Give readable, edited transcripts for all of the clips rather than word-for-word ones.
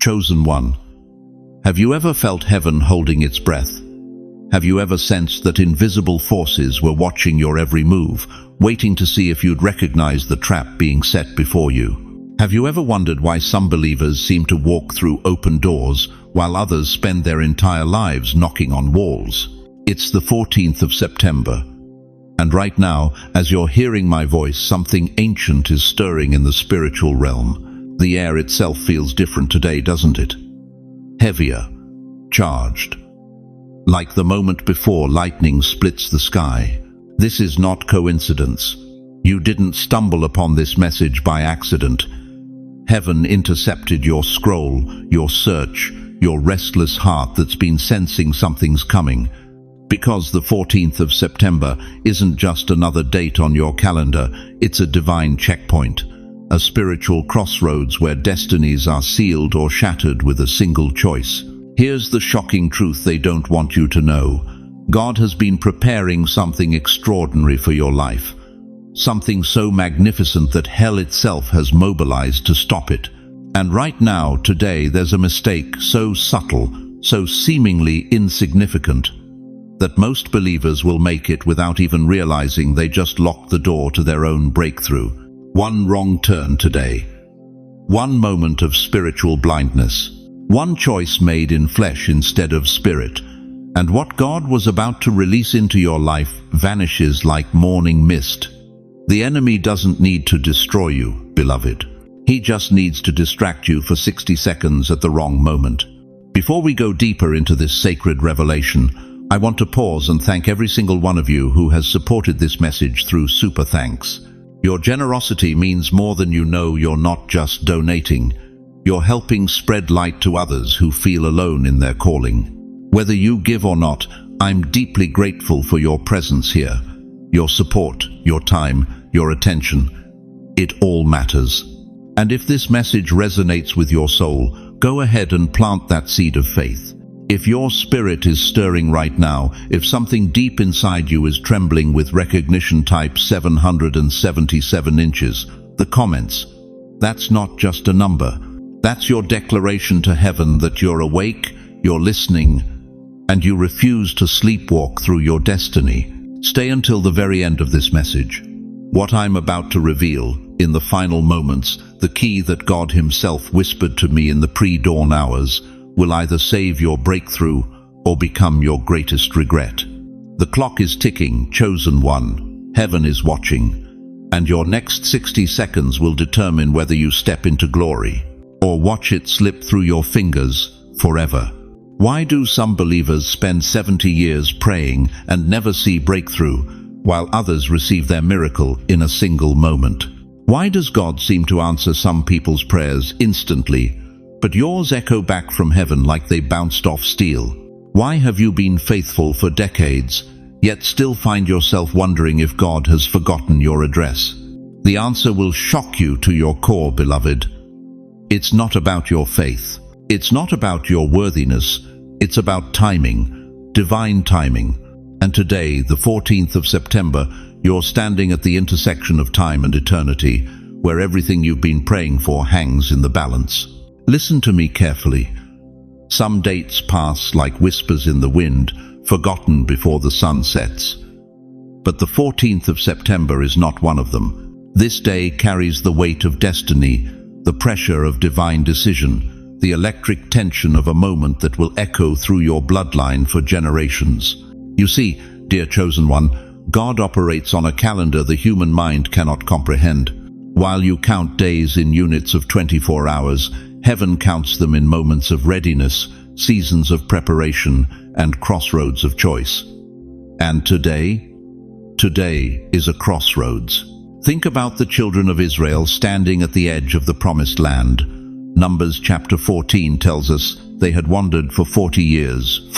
Chosen one, have you ever felt heaven holding its breath? Have you ever sensed that invisible forces were watching your every move, waiting to see if you'd recognize the trap being set before you? Have you ever wondered why some believers seem to walk through open doors, while others spend their entire lives knocking on walls? It's the 14th of September. And right now, as you're hearing my voice, something ancient is stirring in the spiritual realm. The air itself feels different today, doesn't it? Heavier, charged. Like the moment before lightning splits the sky. This is not coincidence. You didn't stumble upon this message by accident. Heaven intercepted your scroll, your search, your restless heart that's been sensing something's coming. Because the 14th of September isn't just another date on your calendar, it's a divine checkpoint. A spiritual crossroads where destinies are sealed or shattered with a single choice. Here's the shocking truth they don't want you to know. God has been preparing something extraordinary for your life. Something so magnificent that hell itself has mobilized to stop it. And right now, today, there's a mistake so subtle, so seemingly insignificant, that most believers will make it without even realizing they just locked the door to their own breakthrough. One wrong turn today. One moment of spiritual blindness. One choice made in flesh instead of spirit. And what God was about to release into your life vanishes like morning mist. The enemy doesn't need to destroy you, beloved. He just needs to distract you for 60 seconds at the wrong moment. Before we go deeper into this sacred revelation, I want to pause and thank every single one of you who has supported this message through super thanks. Your generosity means more than you know. You're not just donating. You're helping spread light to others who feel alone in their calling. Whether you give or not, I'm deeply grateful for your presence here. Your support, your time, your attention. It all matters. And if this message resonates with your soul, go ahead and plant that seed of faith. If your spirit is stirring right now, if something deep inside you is trembling with recognition, type 777 inches. The comments. That's not just a number. That's your declaration to heaven that you're awake, you're listening, and you refuse to sleepwalk through your destiny. Stay until the very end of this message. What I'm about to reveal, in the final moments, the key that God Himself whispered to me in the pre-dawn hours, will either save your breakthrough or become your greatest regret. The clock is ticking, chosen one. Heaven is watching. And your next 60 seconds will determine whether you step into glory or watch it slip through your fingers forever. Why do some believers spend 70 years praying and never see breakthrough, while others receive their miracle in a single moment? Why does God seem to answer some people's prayers instantly, but yours echo back from heaven like they bounced off steel? Why have you been faithful for decades, yet still find yourself wondering if God has forgotten your address? The answer will shock you to your core, beloved. It's not about your faith. It's not about your worthiness. It's about timing, divine timing. And today, the 14th of September, you're standing at the intersection of time and eternity, where everything you've been praying for hangs in the balance. Listen to me carefully. Some dates pass like whispers in the wind, forgotten before the sun sets. But the 14th of September is not one of them. This day carries the weight of destiny, the pressure of divine decision, the electric tension of a moment that will echo through your bloodline for generations. You see, dear chosen one, God operates on a calendar the human mind cannot comprehend. While you count days in units of 24 hours, heaven counts them in moments of readiness, seasons of preparation, and crossroads of choice. And today is a crossroads. Think about the children of Israel standing at the edge of the promised land. Numbers chapter 14 tells us they had wandered for 40 years,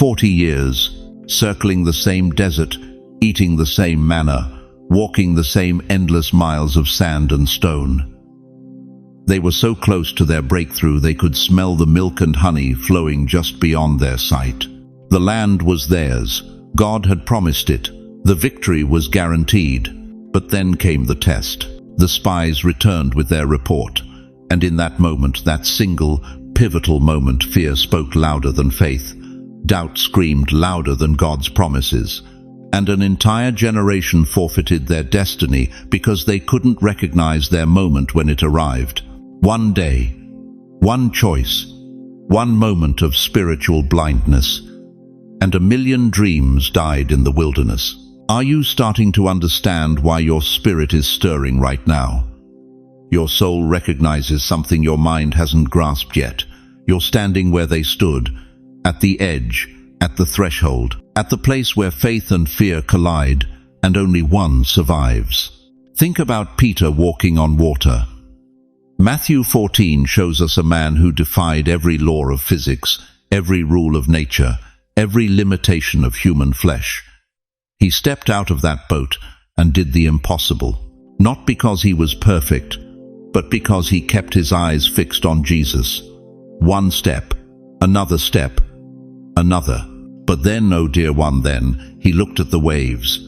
circling the same desert, eating the same manna, walking the same endless miles of sand and stone. They were so close to their breakthrough they could smell the milk and honey flowing just beyond their sight. The land was theirs. God had promised it. The victory was guaranteed. But then came the test. The spies returned with their report. And in that moment, that single, pivotal moment, fear spoke louder than faith. Doubt screamed louder than God's promises. And an entire generation forfeited their destiny because they couldn't recognize their moment when it arrived. One day, one choice, one moment of spiritual blindness, and 1,000,000 dreams died in the wilderness. Are you starting to understand why your spirit is stirring right now? Your soul recognizes something your mind hasn't grasped yet. You're standing where they stood, at the edge, at the threshold, at the place where faith and fear collide, and only one survives. Think about Peter walking on water. Matthew 14 shows us a man who defied every law of physics, every rule of nature, every limitation of human flesh. He stepped out of that boat and did the impossible, not because he was perfect, but because he kept his eyes fixed on Jesus. One step, another step, another. But then, oh dear one, then, he looked at the waves.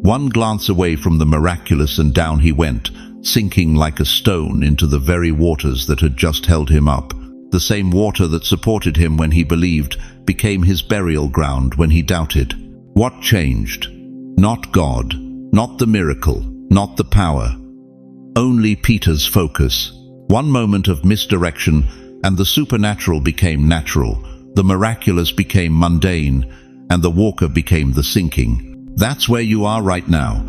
One glance away from the miraculous and down he went, sinking like a stone into the very waters that had just held him up. The same water that supported him when he believed became his burial ground when he doubted. What changed? Not God, not the miracle, not the power. Only Peter's focus. One moment of misdirection, and the supernatural became natural. The miraculous became mundane, and the walker became the sinking. That's where you are right now.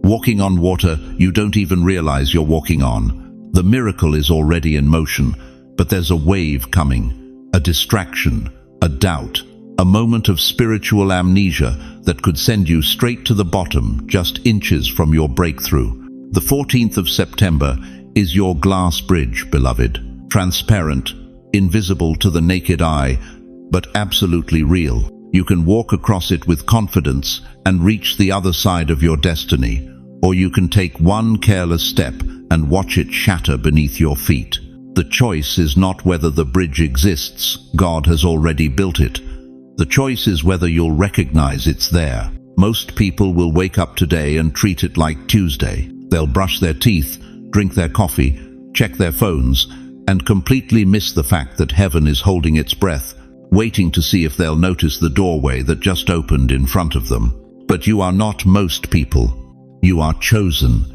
Walking on water you don't even realize you're walking on. The miracle is already in motion, but there's a wave coming, a distraction, a doubt, a moment of spiritual amnesia that could send you straight to the bottom, just inches from your breakthrough. The 14th of September is your glass bridge, beloved. Transparent, invisible to the naked eye, but absolutely real. You can walk across it with confidence and reach the other side of your destiny, or you can take one careless step and watch it shatter beneath your feet. The choice is not whether the bridge exists. God has already built it. The choice is whether you'll recognize it's there. Most people will wake up today and treat it like Tuesday. They'll brush their teeth, drink their coffee, check their phones, and completely miss the fact that heaven is holding its breath, waiting to see if they'll notice the doorway that just opened in front of them. But you are not most people. You are chosen.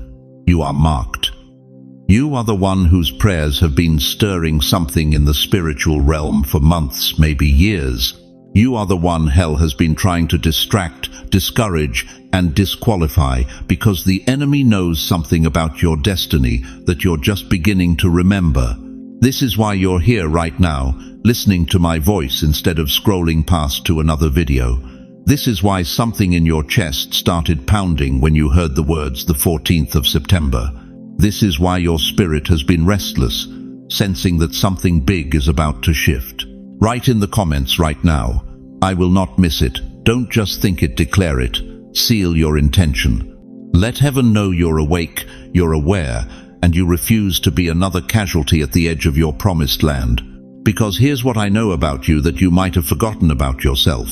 You are marked. You are the one whose prayers have been stirring something in the spiritual realm for months, maybe years. You are the one hell has been trying to distract, discourage, and disqualify because the enemy knows something about your destiny that you're just beginning to remember. This is why you're here right now, listening to my voice instead of scrolling past to another video. This is why something in your chest started pounding when you heard the words the 14th of September. This is why your spirit has been restless, sensing that something big is about to shift. Write in the comments right now, I will not miss it. Don't just think it, declare it. Seal your intention. Let heaven know you're awake, you're aware, and you refuse to be another casualty at the edge of your promised land. Because here's what I know about you that you might have forgotten about yourself.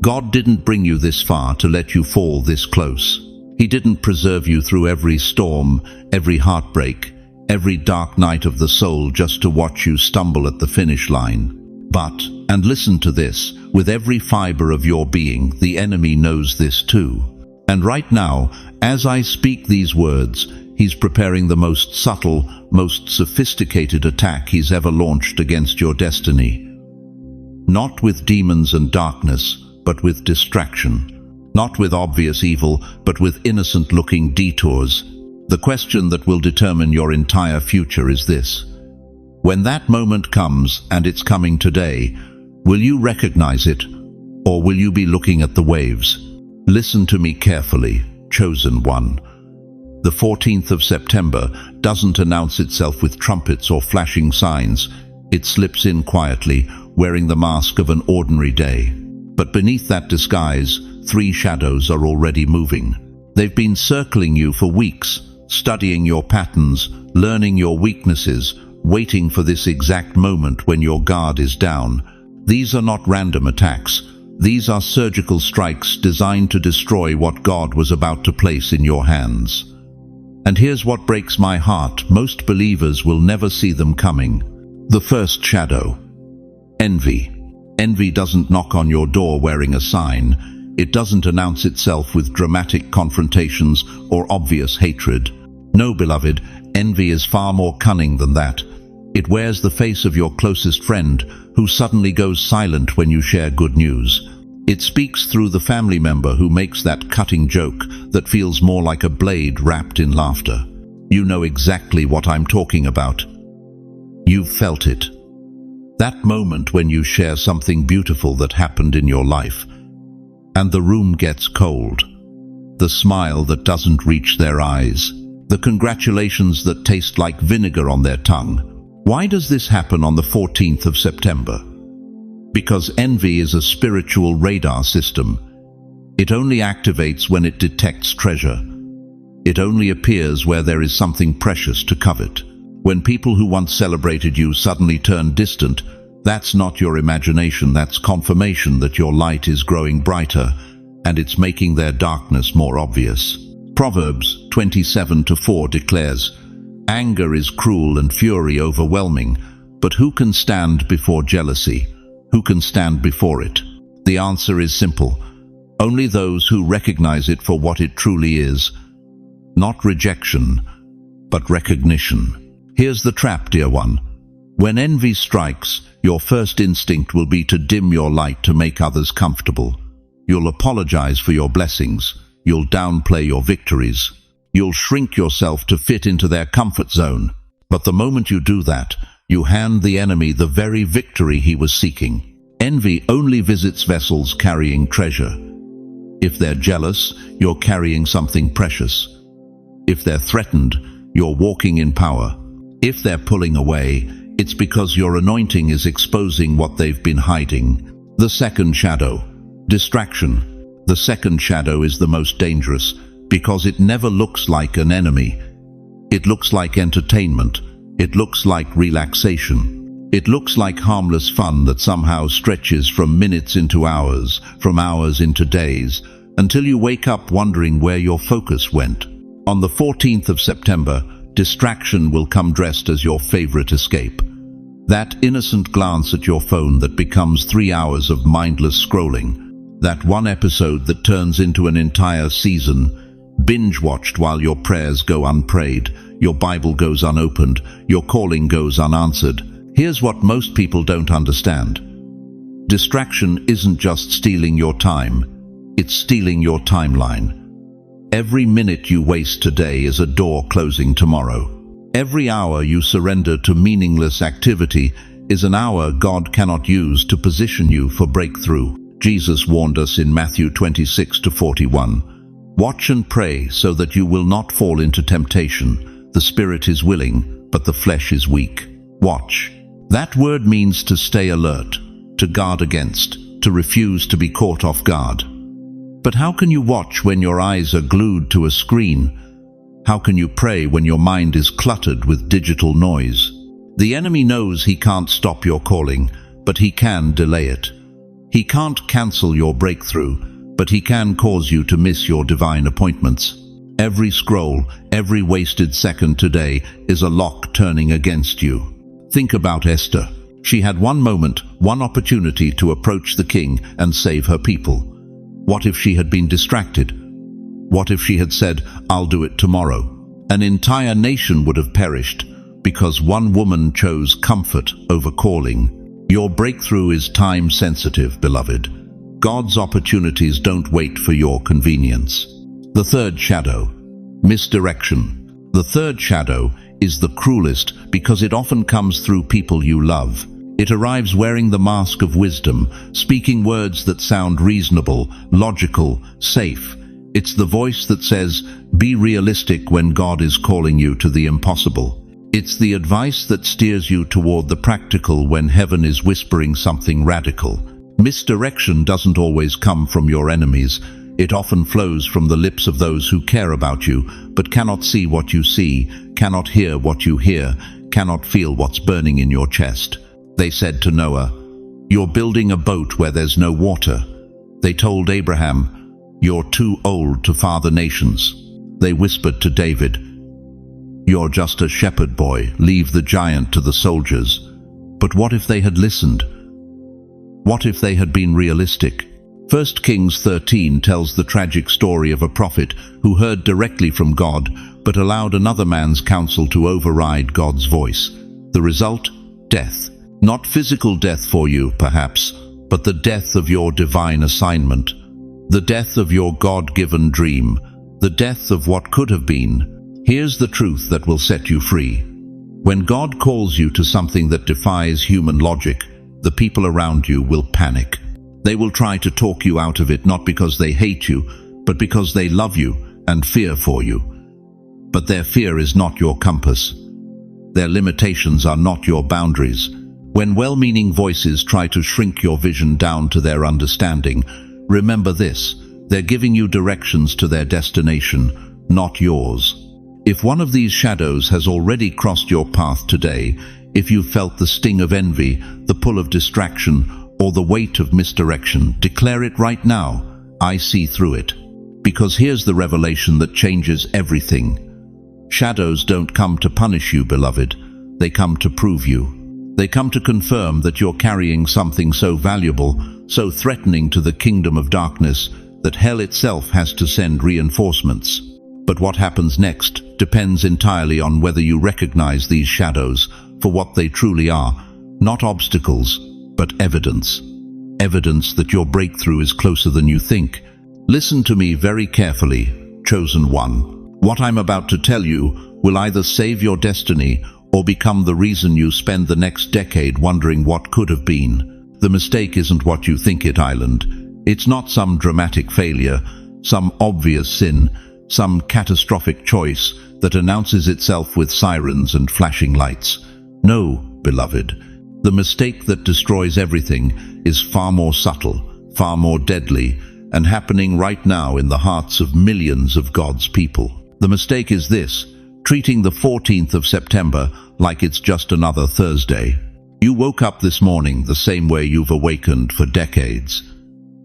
God didn't bring you this far to let you fall this close. He didn't preserve you through every storm, every heartbreak, every dark night of the soul just to watch you stumble at the finish line. But, and listen to this, with every fiber of your being, the enemy knows this too. And right now, as I speak these words, he's preparing the most subtle, most sophisticated attack he's ever launched against your destiny. Not with demons and darkness, but with distraction. Not with obvious evil, but with innocent-looking detours. The question that will determine your entire future is this. When that moment comes, and it's coming today, will you recognize it, or will you be looking at the waves? Listen to me carefully, chosen one. The 14th of September doesn't announce itself with trumpets or flashing signs. It slips in quietly, wearing the mask of an ordinary day. But beneath that disguise, 3 shadows are already moving. They've been circling you for weeks, studying your patterns, learning your weaknesses, waiting for this exact moment when your guard is down. These are not random attacks. These are surgical strikes designed to destroy what God was about to place in your hands. And here's what breaks my heart. Most believers will never see them coming. The first shadow. Envy. Envy doesn't knock on your door wearing a sign. It doesn't announce itself with dramatic confrontations or obvious hatred. No, beloved, envy is far more cunning than that. It wears the face of your closest friend, who suddenly goes silent when you share good news. It speaks through the family member who makes that cutting joke that feels more like a blade wrapped in laughter. You know exactly what I'm talking about. You've felt it. That moment when you share something beautiful that happened in your life, and the room gets cold. The smile that doesn't reach their eyes. The congratulations that taste like vinegar on their tongue. Why does this happen on the 14th of September? Because envy is a spiritual radar system. It only activates when it detects treasure. It only appears where there is something precious to covet. When people who once celebrated you suddenly turn distant, that's not your imagination, that's confirmation that your light is growing brighter, and it's making their darkness more obvious. Proverbs 27:4 declares, "Anger is cruel and fury overwhelming, but who can stand before jealousy? Who can stand before it?" The answer is simple. Only those who recognize it for what it truly is. Not rejection, but recognition. Here's the trap, dear one. When envy strikes, your first instinct will be to dim your light to make others comfortable. You'll apologize for your blessings. You'll downplay your victories. You'll shrink yourself to fit into their comfort zone. But the moment you do that, you hand the enemy the very victory he was seeking. Envy only visits vessels carrying treasure. If they're jealous, you're carrying something precious. If they're threatened, you're walking in power. If they're pulling away, it's because your anointing is exposing what they've been hiding. The second shadow. Distraction. The second shadow is the most dangerous because it never looks like an enemy. It looks like entertainment. It looks like relaxation. It looks like harmless fun that somehow stretches from minutes into hours, from hours into days, until you wake up wondering where your focus went. On the 14th of September, distraction will come dressed as your favorite escape. That innocent glance at your phone that becomes 3 hours of mindless scrolling. That one episode that turns into an entire season. Binge-watched while your prayers go unprayed, your Bible goes unopened, your calling goes unanswered. Here's what most people don't understand. Distraction isn't just stealing your time, it's stealing your timeline. Every minute you waste today is a door closing tomorrow. Every hour you surrender to meaningless activity is an hour God cannot use to position you for breakthrough. Jesus warned us in Matthew 26:41. Watch and pray so that you will not fall into temptation. The spirit is willing, but the flesh is weak. Watch. That word means to stay alert, to guard against, to refuse to be caught off guard. But how can you watch when your eyes are glued to a screen? How can you pray when your mind is cluttered with digital noise? The enemy knows he can't stop your calling, but he can delay it. He can't cancel your breakthrough, but he can cause you to miss your divine appointments. Every scroll, every wasted second today is a lock turning against you. Think about Esther. She had one moment, one opportunity to approach the king and save her people. What if she had been distracted? What if she had said, "I'll do it tomorrow"? An entire nation would have perished because one woman chose comfort over calling. Your breakthrough is time-sensitive, beloved. God's opportunities don't wait for your convenience. The third shadow. Misdirection. The third shadow is the cruelest because it often comes through people you love. It arrives wearing the mask of wisdom, speaking words that sound reasonable, logical, safe. It's the voice that says, "Be realistic," when God is calling you to the impossible. It's the advice that steers you toward the practical when heaven is whispering something radical. Misdirection doesn't always come from your enemies. It often flows from the lips of those who care about you, but cannot see what you see, cannot hear what you hear, cannot feel what's burning in your chest. They said to Noah, "You're building a boat where there's no water." They told Abraham, "You're too old to father nations." They whispered to David, "You're just a shepherd boy, leave the giant to the soldiers." But what if they had listened? What if they had been realistic? 1 Kings 13 tells the tragic story of a prophet who heard directly from God, but allowed another man's counsel to override God's voice. The result? Death. Not physical death for you, perhaps, but the death of your divine assignment. The death of your God-given dream. The death of what could have been. Here's the truth that will set you free. When God calls you to something that defies human logic, the people around you will panic. They will try to talk you out of it, not because they hate you, but because they love you and fear for you. But their fear is not your compass. Their limitations are not your boundaries. When well-meaning voices try to shrink your vision down to their understanding, remember this: they're giving you directions to their destination, not yours. If one of these shadows has already crossed your path today, if you've felt the sting of envy, the pull of distraction, or the weight of misdirection, declare it right now: I see through it. Because here's the revelation that changes everything. Shadows don't come to punish you, beloved. They come to prove you. They come to confirm that you're carrying something so valuable, so threatening to the kingdom of darkness, that hell itself has to send reinforcements. But what happens next depends entirely on whether you recognize these shadows for what they truly are, not obstacles, but evidence. Evidence that your breakthrough is closer than you think. Listen to me very carefully, chosen one. What I'm about to tell you will either save your destiny or become the reason you spend the next decade wondering what could have been. The mistake isn't what you think it, Island. It's not some dramatic failure, some obvious sin, some catastrophic choice that announces itself with sirens and flashing lights. No, beloved. The mistake that destroys everything is far more subtle, far more deadly, and happening right now in the hearts of millions of God's people. The mistake is this: treating the 14th of September like it's just another Thursday. You woke up this morning the same way you've awakened for decades.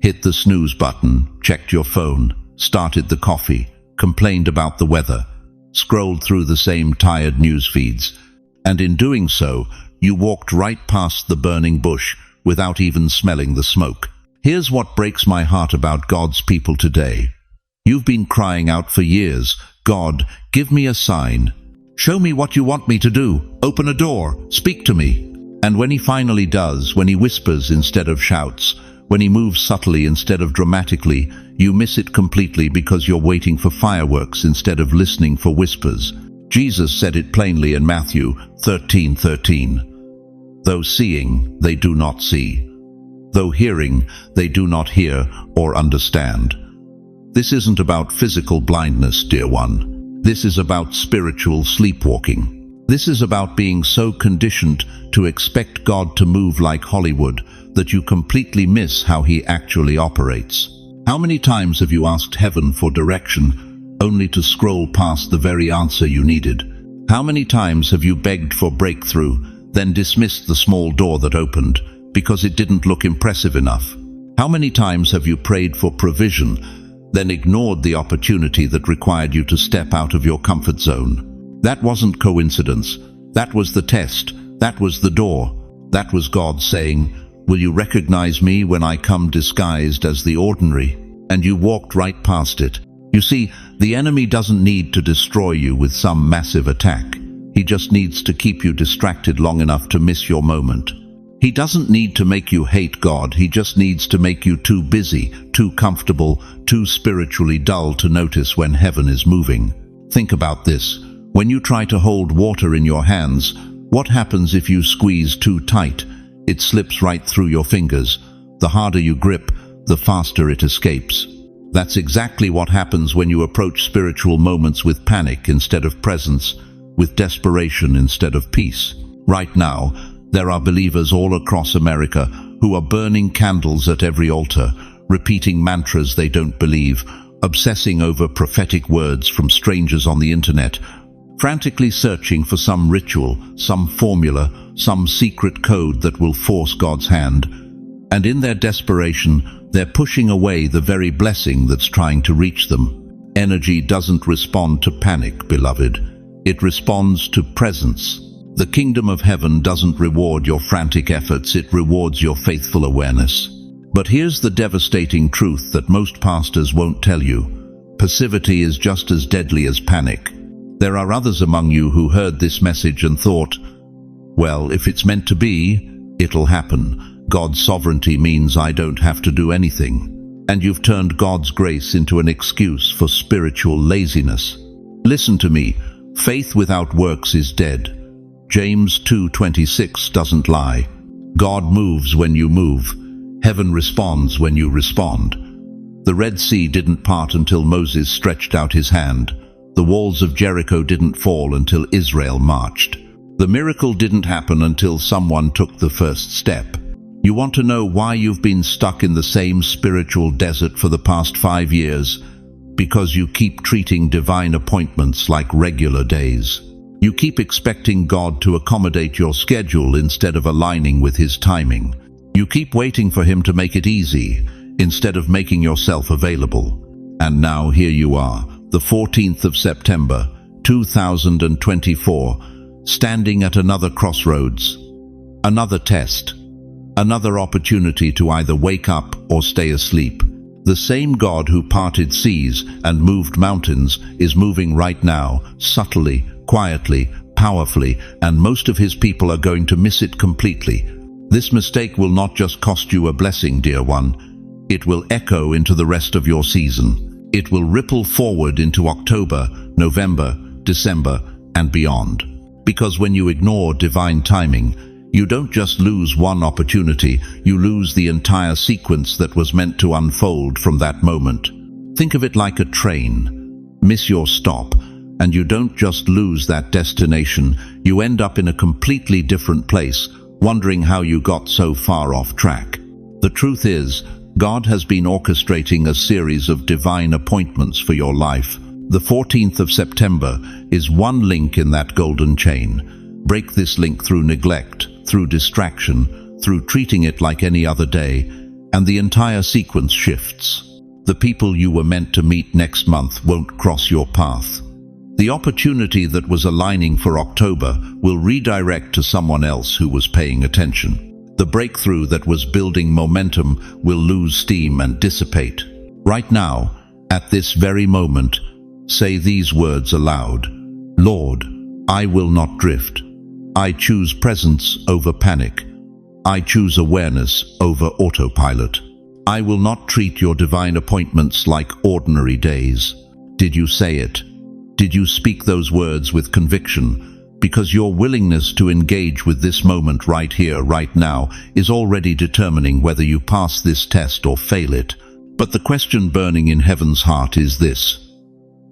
Hit the snooze button, checked your phone, started the coffee, complained about the weather, scrolled through the same tired news feeds, and in doing so, you walked right past the burning bush without even smelling the smoke. Here's what breaks my heart about God's people today. You've been crying out for years, God, give me a sign. Show me what you want me to do. Open a door. Speak to me. And when he finally does, when he whispers instead of shouts, when he moves subtly instead of dramatically, you miss it completely because you're waiting for fireworks instead of listening for whispers. Jesus said it plainly in Matthew 13:13. Though seeing, they do not see. Though hearing, they do not hear or understand. This isn't about physical blindness, dear one. This is about spiritual sleepwalking. This is about being so conditioned to expect God to move like Hollywood that you completely miss how he actually operates. How many times have you asked heaven for direction only to scroll past the very answer you needed? How many times have you begged for breakthrough, then dismissed the small door that opened because it didn't look impressive enough? How many times have you prayed for provision, then ignored the opportunity that required you to step out of your comfort zone? That wasn't coincidence. That was the test. That was the door. That was God saying, will you recognize me when I come disguised as the ordinary? And you walked right past it. You see, the enemy doesn't need to destroy you with some massive attack. He just needs to keep you distracted long enough to miss your moment. He doesn't need to make you hate God. He just needs to make you too busy, too comfortable, too spiritually dull to notice when heaven is moving. Think about this. When you try to hold water in your hands, what happens if you squeeze too tight? It slips right through your fingers. The harder you grip, the faster it escapes. That's exactly what happens when you approach spiritual moments with panic instead of presence, with desperation instead of peace. Right now, there are believers all across America who are burning candles at every altar, repeating mantras they don't believe, obsessing over prophetic words from strangers on the internet, frantically searching for some ritual, some formula, some secret code that will force God's hand. And in their desperation, they're pushing away the very blessing that's trying to reach them. Energy doesn't respond to panic, beloved. It responds to presence. The kingdom of heaven doesn't reward your frantic efforts, it rewards your faithful awareness. But here's the devastating truth that most pastors won't tell you. Passivity is just as deadly as panic. There are others among you who heard this message and thought, well, if it's meant to be, it'll happen. God's sovereignty means I don't have to do anything. And you've turned God's grace into an excuse for spiritual laziness. Listen to me, faith without works is dead. James 2:26 doesn't lie. God moves when you move. Heaven responds when you respond. The Red Sea didn't part until Moses stretched out his hand. The walls of Jericho didn't fall until Israel marched. The miracle didn't happen until someone took the first step. You want to know why you've been stuck in the same spiritual desert for the past 5 years? Because you keep treating divine appointments like regular days. You keep expecting God to accommodate your schedule instead of aligning with His timing. You keep waiting for Him to make it easy, instead of making yourself available. And now here you are, the 14th of September, 2024, standing at another crossroads, another test, another opportunity to either wake up or stay asleep. The same God who parted seas and moved mountains is moving right now, subtly, quietly, powerfully, and most of His people are going to miss it completely. This mistake will not just cost you a blessing, dear one. It will echo into the rest of your season. It will ripple forward into October, November, December, and beyond. Because when you ignore divine timing, you don't just lose one opportunity, you lose the entire sequence that was meant to unfold from that moment. Think of it like a train. Miss your stop, and you don't just lose that destination, you end up in a completely different place, wondering how you got so far off track. The truth is, God has been orchestrating a series of divine appointments for your life. The 14th of September is one link in that golden chain. Break this link through neglect, through distraction, through treating it like any other day, and the entire sequence shifts. The people you were meant to meet next month won't cross your path. The opportunity that was aligning for October will redirect to someone else who was paying attention. The breakthrough that was building momentum will lose steam and dissipate. Right now, at this very moment, say these words aloud. Lord, I will not drift. I choose presence over panic. I choose awareness over autopilot. I will not treat your divine appointments like ordinary days. Did you say it? Did you speak those words with conviction? Because your willingness to engage with this moment right here, right now, is already determining whether you pass this test or fail it. But the question burning in heaven's heart is this: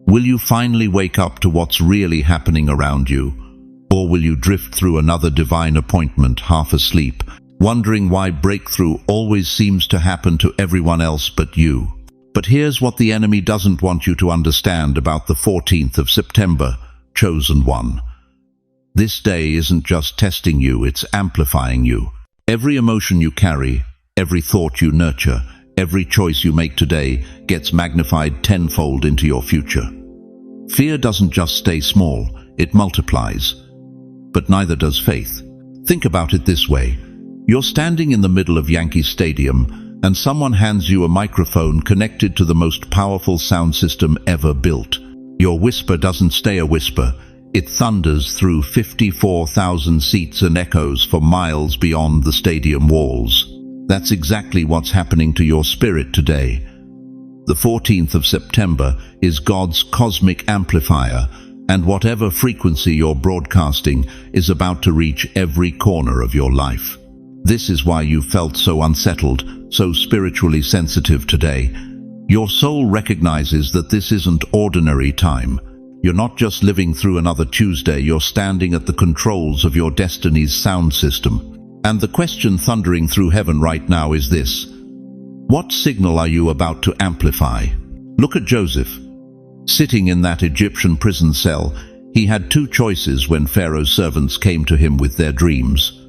will you finally wake up to what's really happening around you? Or will you drift through another divine appointment half asleep, wondering why breakthrough always seems to happen to everyone else but you? But here's what the enemy doesn't want you to understand about the 14th of September, chosen one. This day isn't just testing you, it's amplifying you. Every emotion you carry, every thought you nurture, every choice you make today gets magnified tenfold into your future. Fear doesn't just stay small, it multiplies. But neither does faith. Think about it this way. You're standing in the middle of Yankee Stadium, and someone hands you a microphone connected to the most powerful sound system ever built. Your whisper doesn't stay a whisper. It thunders through 54,000 seats and echoes for miles beyond the stadium walls. That's exactly what's happening to your spirit today. The 14th of September is God's cosmic amplifier, and whatever frequency you're broadcasting is about to reach every corner of your life. This is why you felt so unsettled, so spiritually sensitive today. Your soul recognizes that this isn't ordinary time. You're not just living through another Tuesday, you're standing at the controls of your destiny's sound system. And the question thundering through heaven right now is this: what signal are you about to amplify? Look at Joseph. Sitting in that Egyptian prison cell, he had two choices when Pharaoh's servants came to him with their dreams.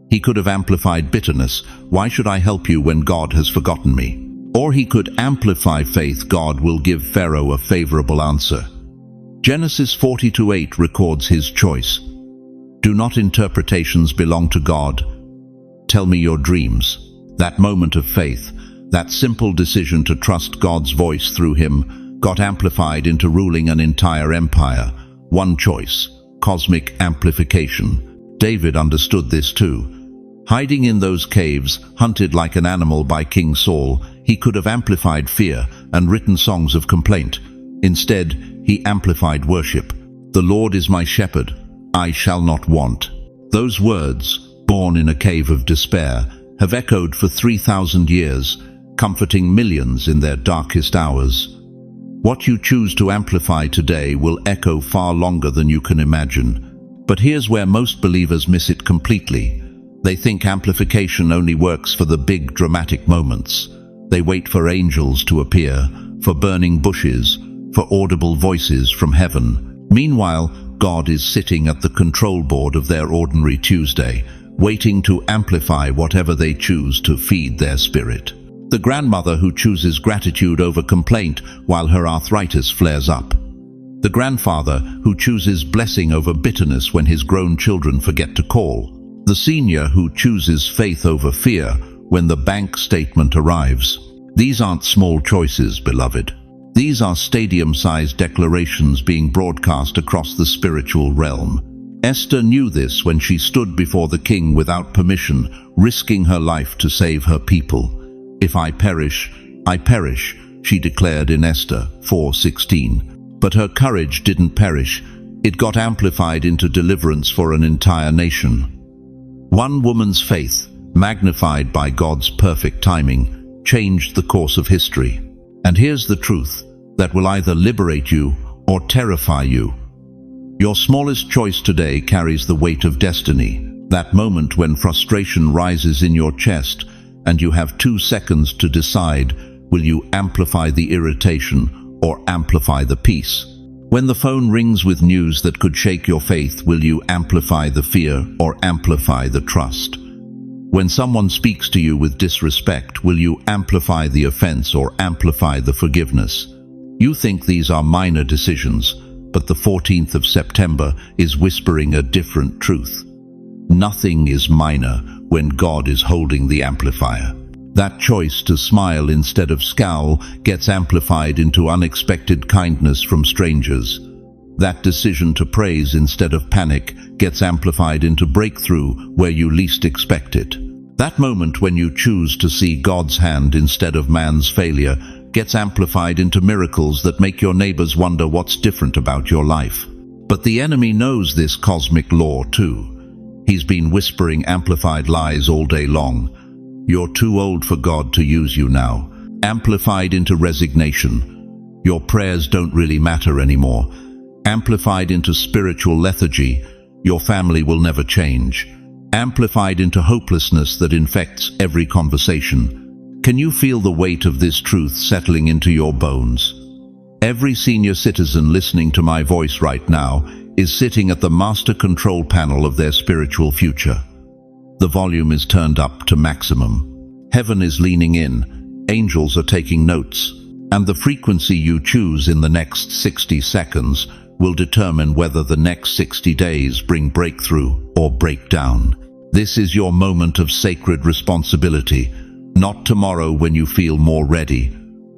He could have amplified bitterness, why should I help you when God has forgotten me? Or he could amplify faith, God will give Pharaoh a favorable answer. Genesis 42:8 records his choice. Do not interpretations belong to God? Tell me your dreams. That moment of faith, that simple decision to trust God's voice through him, got amplified into ruling an entire empire. One choice, cosmic amplification. David understood this too. Hiding in those caves, hunted like an animal by King Saul, he could have amplified fear and written songs of complaint. Instead, he amplified worship. The Lord is my shepherd, I shall not want. Those words, born in a cave of despair, have echoed for 3,000 years, comforting millions in their darkest hours. What you choose to amplify today will echo far longer than you can imagine. But here's where most believers miss it completely. They think amplification only works for the big dramatic moments. They wait for angels to appear, for burning bushes, for audible voices from heaven. Meanwhile, God is sitting at the control board of their ordinary Tuesday, waiting to amplify whatever they choose to feed their spirit. The grandmother who chooses gratitude over complaint while her arthritis flares up. The grandfather who chooses blessing over bitterness when his grown children forget to call. The senior who chooses faith over fear when the bank statement arrives. These aren't small choices, beloved. These are stadium-sized declarations being broadcast across the spiritual realm. Esther knew this when she stood before the king without permission, risking her life to save her people. "If I perish, she declared in Esther 4:16. But her courage didn't perish. It got amplified into deliverance for an entire nation. One woman's faith, magnified by God's perfect timing, changed the course of history. And here's the truth that will either liberate you or terrify you. Your smallest choice today carries the weight of destiny. That moment when frustration rises in your chest and you have 2 seconds to decide, will you amplify the irritation or amplify the peace? When the phone rings with news that could shake your faith, will you amplify the fear or amplify the trust? When someone speaks to you with disrespect, will you amplify the offense or amplify the forgiveness? You think these are minor decisions, but the 14th of September is whispering a different truth. Nothing is minor when God is holding the amplifier. That choice to smile instead of scowl gets amplified into unexpected kindness from strangers. That decision to praise instead of panic gets amplified into breakthrough where you least expect it. That moment when you choose to see God's hand instead of man's failure gets amplified into miracles that make your neighbors wonder what's different about your life. But the enemy knows this cosmic law too. He's been whispering amplified lies all day long. You're too old for God to use you now. Amplified into resignation. Your prayers don't really matter anymore. Amplified into spiritual lethargy. Your family will never change. Amplified into hopelessness that infects every conversation. Can you feel the weight of this truth settling into your bones? Every senior citizen listening to my voice right now is sitting at the master control panel of their spiritual future. The volume is turned up to maximum. Heaven is leaning in, angels are taking notes, and the frequency you choose in the next 60 seconds will determine whether the next 60 days bring breakthrough or breakdown. This is your moment of sacred responsibility, not tomorrow when you feel more ready,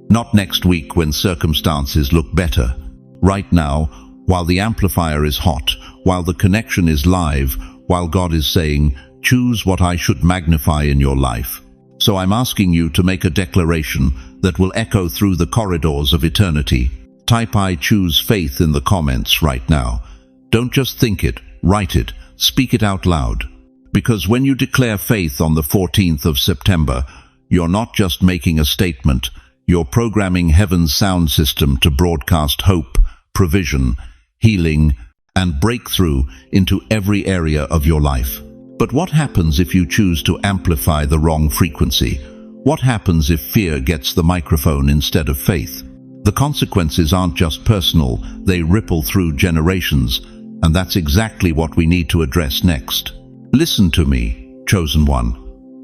not next week when circumstances look better. Right now, while the amplifier is hot, while the connection is live, while God is saying, choose what I should magnify in your life. So I'm asking you to make a declaration that will echo through the corridors of eternity. Type "I choose faith" in the comments right now. Don't just think it, write it, speak it out loud. Because when you declare faith on the 14th of September, you're not just making a statement, you're programming heaven's sound system to broadcast hope, provision, healing, and breakthrough into every area of your life. But what happens if you choose to amplify the wrong frequency? What happens if fear gets the microphone instead of faith? The consequences aren't just personal, they ripple through generations, and that's exactly what we need to address next. Listen to me, chosen one.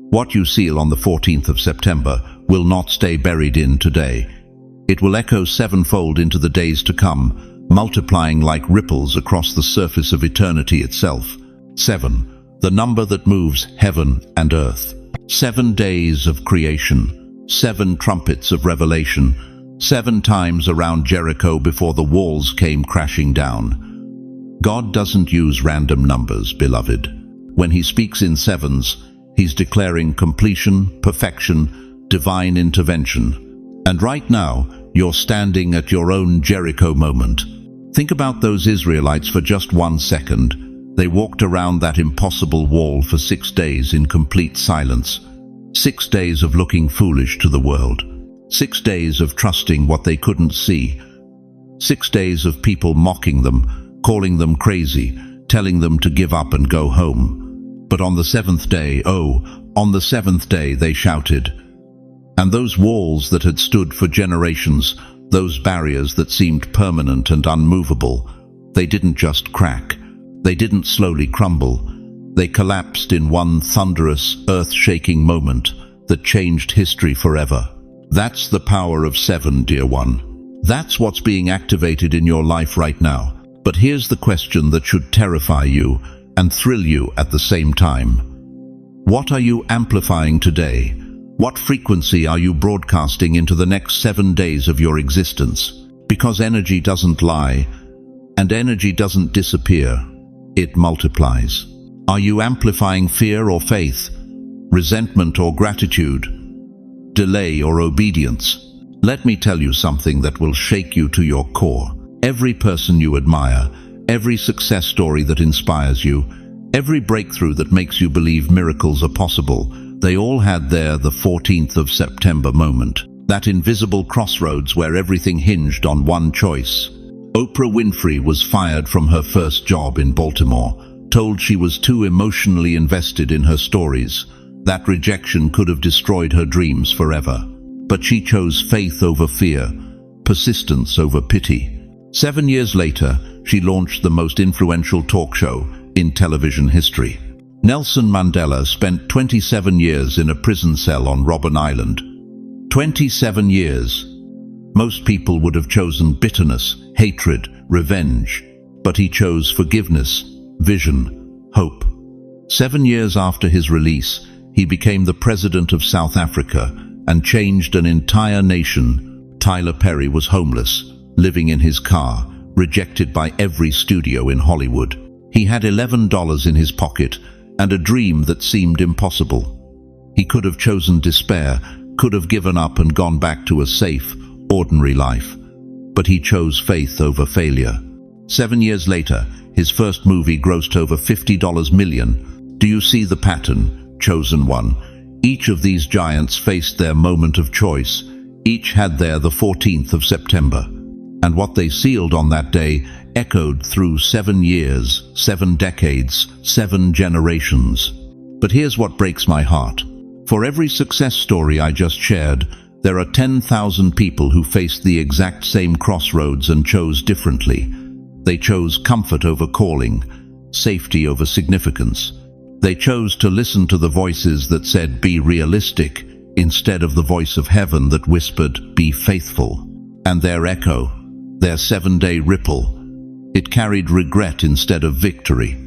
What you seal on the 14th of September will not stay buried in today. It will echo sevenfold into the days to come, multiplying like ripples across the surface of eternity itself. 7. The number that moves heaven and earth. 7 days of creation. 7 trumpets of revelation. 7 times around Jericho before the walls came crashing down. God doesn't use random numbers, beloved. When he speaks in sevens, he's declaring completion, perfection, divine intervention. And right now, you're standing at your own Jericho moment. Think about those Israelites for just 1 second. They walked around that impossible wall for 6 days in complete silence. 6 days of looking foolish to the world. 6 days of trusting what they couldn't see. 6 days of people mocking them, calling them crazy, telling them to give up and go home. But on the 7th day, on the 7th day, they shouted. And those walls that had stood for generations, those barriers that seemed permanent and unmovable, they didn't just crack. They didn't slowly crumble. They collapsed in one thunderous, earth-shaking moment that changed history forever. That's the power of 7, dear one. That's what's being activated in your life right now. But here's the question that should terrify you and thrill you at the same time. What are you amplifying today? What frequency are you broadcasting into the next 7 days of your existence? Because energy doesn't lie, and energy doesn't disappear. It multiplies. Are you amplifying fear or faith? Resentment or gratitude? Delay or obedience? Let me tell you something that will shake you to your core. Every person you admire, every success story that inspires you, every breakthrough that makes you believe miracles are possible, they all had their the 14th of September moment. That invisible crossroads where everything hinged on one choice. Oprah Winfrey was fired from her first job in Baltimore, told she was too emotionally invested in her stories. That rejection could have destroyed her dreams forever. But she chose faith over fear, persistence over pity. 7 years later, she launched the most influential talk show in television history. Nelson Mandela spent 27 years in a prison cell on Robben Island. 27 years. Most people would have chosen bitterness, hatred, revenge, but he chose forgiveness, vision, hope. 7 years after his release, he became the president of South Africa and changed an entire nation. Tyler Perry was homeless, living in his car, rejected by every studio in Hollywood. He had $11 in his pocket and a dream that seemed impossible. He could have chosen despair, could have given up and gone back to a safe, ordinary life. But he chose faith over failure. 7 years later, his first movie grossed over $50 million. Do you see the pattern? Chosen one. Each of these giants faced their moment of choice. Each had their the 14th of September. And what they sealed on that day echoed through 7 years, 7 decades, 7 generations. But here's what breaks my heart. For every success story I just shared, there are 10,000 people who faced the exact same crossroads and chose differently. They chose comfort over calling, safety over significance. They chose to listen to the voices that said, "Be realistic," instead of the voice of heaven that whispered, "Be faithful." And their echo, their 7-day ripple, it carried regret instead of victory,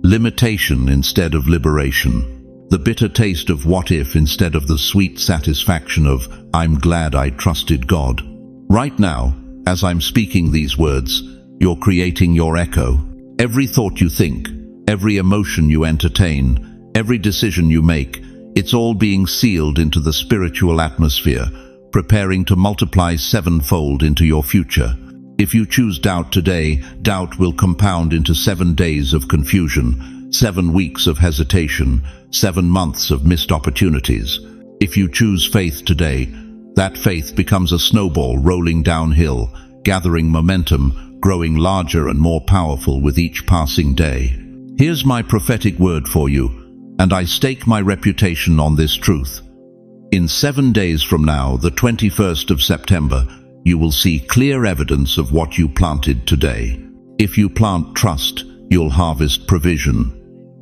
limitation instead of liberation, the bitter taste of what if instead of the sweet satisfaction of "I'm glad I trusted God." Right now, as I'm speaking these words, you're creating your echo. Every thought you think, every emotion you entertain, every decision you make, it's all being sealed into the spiritual atmosphere, preparing to multiply 7-fold into your future. If you choose doubt today, doubt will compound into 7 days of confusion, 7 weeks of hesitation, 7 months of missed opportunities. If you choose faith today, that faith becomes a snowball rolling downhill, gathering momentum, growing larger and more powerful with each passing day. Here's my prophetic word for you, and I stake my reputation on this truth. In 7 days from now, the 21st of September, you will see clear evidence of what you planted today. If you plant trust, you'll harvest provision.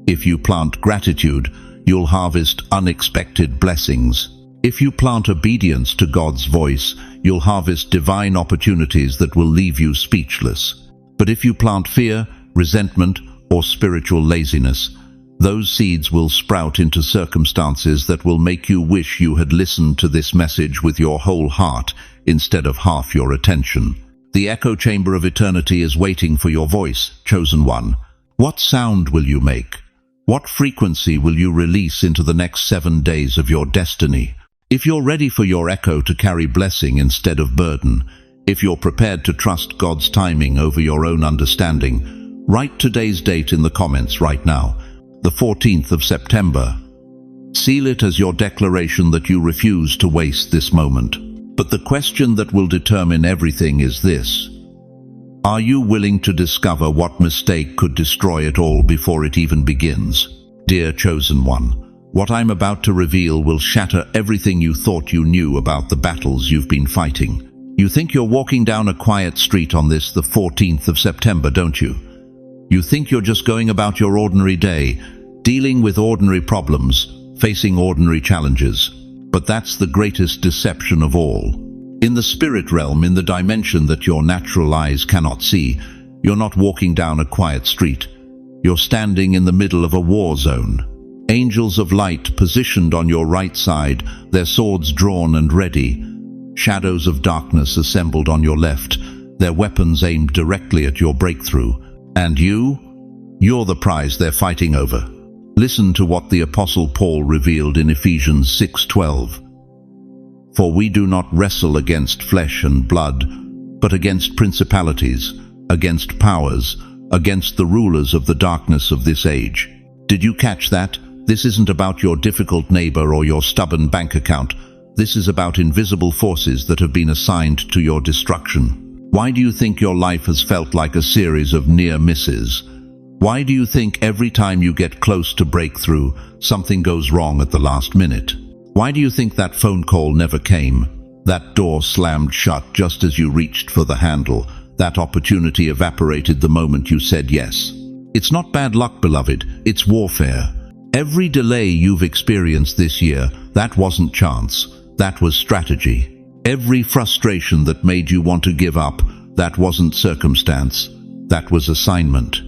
If you plant gratitude, you'll harvest unexpected blessings. If you plant obedience to God's voice, you'll harvest divine opportunities that will leave you speechless. But if you plant fear, resentment, or spiritual laziness, those seeds will sprout into circumstances that will make you wish you had listened to this message with your whole heart instead of half your attention. The echo chamber of eternity is waiting for your voice, chosen one. What sound will you make? What frequency will you release into the next 7 days of your destiny? If you're ready for your echo to carry blessing instead of burden, if you're prepared to trust God's timing over your own understanding, write today's date in the comments right now, the 14th of September. Seal it as your declaration that you refuse to waste this moment. But the question that will determine everything is this: are you willing to discover what mistake could destroy it all before it even begins? Dear chosen one, what I'm about to reveal will shatter everything you thought you knew about the battles you've been fighting. You think you're walking down a quiet street on this, the 14th of September, don't you? You think you're just going about your ordinary day, dealing with ordinary problems, facing ordinary challenges. But that's the greatest deception of all. In the spirit realm, in the dimension that your natural eyes cannot see, you're not walking down a quiet street. You're standing in the middle of a war zone. Angels of light positioned on your right side, their swords drawn and ready. Shadows of darkness assembled on your left, their weapons aimed directly at your breakthrough. And you're the prize they're fighting over. Listen to what the Apostle Paul revealed in Ephesians 6:12. For we do not wrestle against flesh and blood, but against principalities, against powers, against the rulers of the darkness of this age. Did you catch that? This isn't about your difficult neighbor or your stubborn bank account. This is about invisible forces that have been assigned to your destruction. Why do you think your life has felt like a series of near misses? Why do you think every time you get close to breakthrough, something goes wrong at the last minute? Why do you think that phone call never came? That door slammed shut just as you reached for the handle. That opportunity evaporated the moment you said yes. It's not bad luck, beloved. It's warfare. Every delay you've experienced this year, that wasn't chance. That was strategy. Every frustration that made you want to give up, that wasn't circumstance. That was assignment.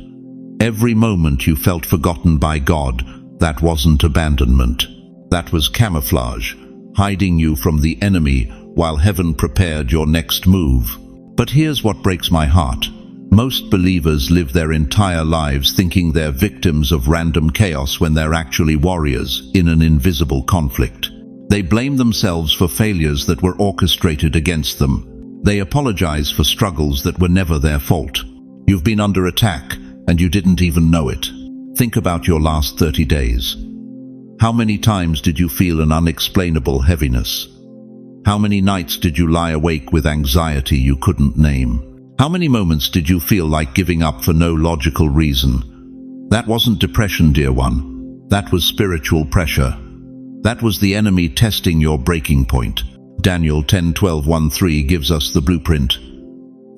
Every moment you felt forgotten by God, that wasn't abandonment. That was camouflage, hiding you from the enemy while heaven prepared your next move. But here's what breaks my heart. Most believers live their entire lives thinking they're victims of random chaos when they're actually warriors in an invisible conflict. They blame themselves for failures that were orchestrated against them. They apologize for struggles that were never their fault. You've been under attack, and you didn't even know it. Think about your last 30 days. How many times did you feel an unexplainable heaviness? How many nights did you lie awake with anxiety you couldn't name? How many moments did you feel like giving up for no logical reason? That wasn't depression, dear one. That was spiritual pressure. That was the enemy testing your breaking point. Daniel 10:12-13 gives us the blueprint.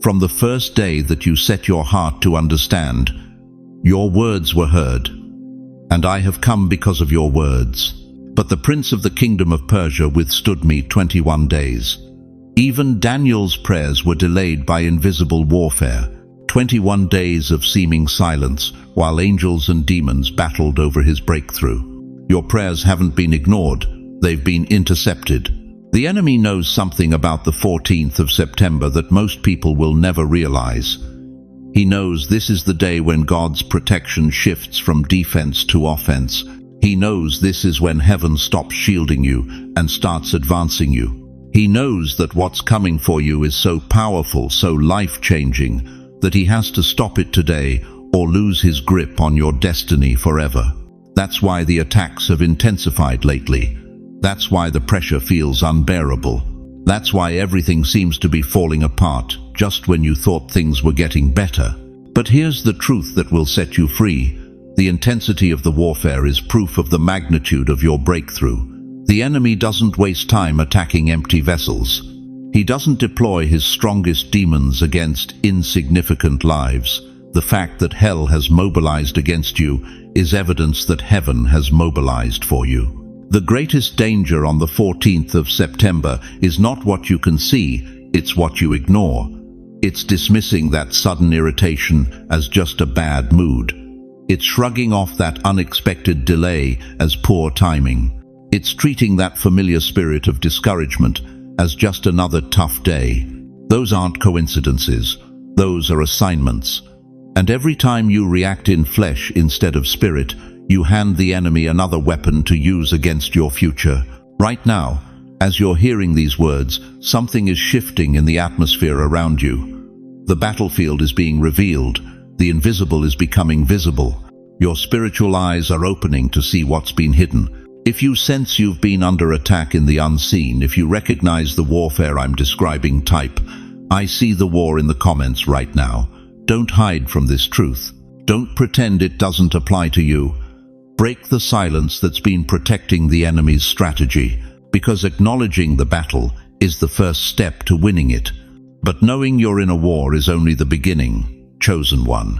From the first day that you set your heart to understand, your words were heard, and I have come because of your words. But the prince of the kingdom of Persia withstood me 21 days. Even Daniel's prayers were delayed by invisible warfare. 21 days of seeming silence, while angels and demons battled over his breakthrough. Your prayers haven't been ignored, they've been intercepted. The enemy knows something about the 14th of September that most people will never realize. He knows this is the day when God's protection shifts from defense to offense. He knows this is when heaven stops shielding you and starts advancing you. He knows that what's coming for you is so powerful, so life-changing, that he has to stop it today or lose his grip on your destiny forever. That's why the attacks have intensified lately. That's why the pressure feels unbearable. That's why everything seems to be falling apart just when you thought things were getting better. But here's the truth that will set you free. The intensity of the warfare is proof of the magnitude of your breakthrough. The enemy doesn't waste time attacking empty vessels. He doesn't deploy his strongest demons against insignificant lives. The fact that hell has mobilized against you is evidence that heaven has mobilized for you. The greatest danger on the 14th of September is not what you can see, it's what you ignore. It's dismissing that sudden irritation as just a bad mood. It's shrugging off that unexpected delay as poor timing. It's treating that familiar spirit of discouragement as just another tough day. Those aren't coincidences. Those are assignments. And every time you react in flesh instead of spirit, you hand the enemy another weapon to use against your future. Right now, as you're hearing these words, something is shifting in the atmosphere around you. The battlefield is being revealed. The invisible is becoming visible. Your spiritual eyes are opening to see what's been hidden. If you sense you've been under attack in the unseen, if you recognize the warfare I'm describing, type, "I see the war" in the comments right now. Don't hide from this truth. Don't pretend it doesn't apply to you. Break the silence that's been protecting the enemy's strategy, because acknowledging the battle is the first step to winning it. But knowing you're in a war is only the beginning, chosen one.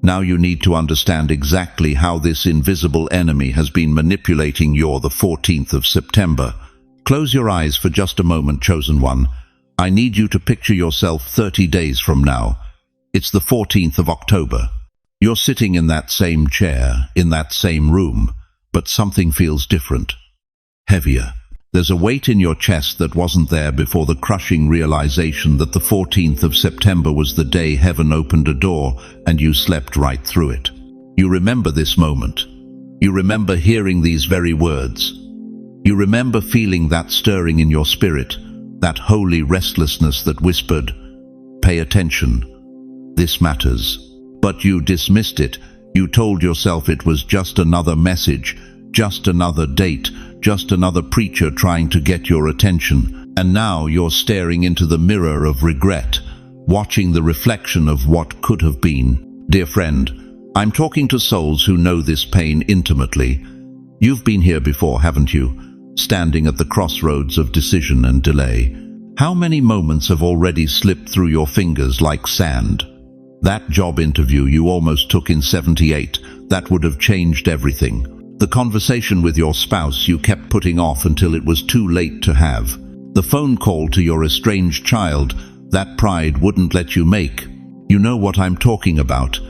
Now you need to understand exactly how this invisible enemy has been manipulating the 14th of September. Close your eyes for just a moment, chosen one. I need you to picture yourself 30 days from now. It's the 14th of October. You're sitting in that same chair, in that same room, but something feels different, heavier. There's a weight in your chest that wasn't there before the crushing realization that the 14th of September was the day heaven opened a door and you slept right through it. You remember this moment. You remember hearing these very words. You remember feeling that stirring in your spirit, that holy restlessness that whispered, "Pay attention. This matters." But you dismissed it. You told yourself it was just another message, just another date, just another preacher trying to get your attention. And now you're staring into the mirror of regret, watching the reflection of what could have been. Dear friend, I'm talking to souls who know this pain intimately. You've been here before, haven't you? Standing at the crossroads of decision and delay. How many moments have already slipped through your fingers like sand? That job interview you almost took in 78, that would have changed everything. The conversation with your spouse you kept putting off until it was too late to have. The phone call to your estranged child that pride wouldn't let you make. You know what I'm talking about.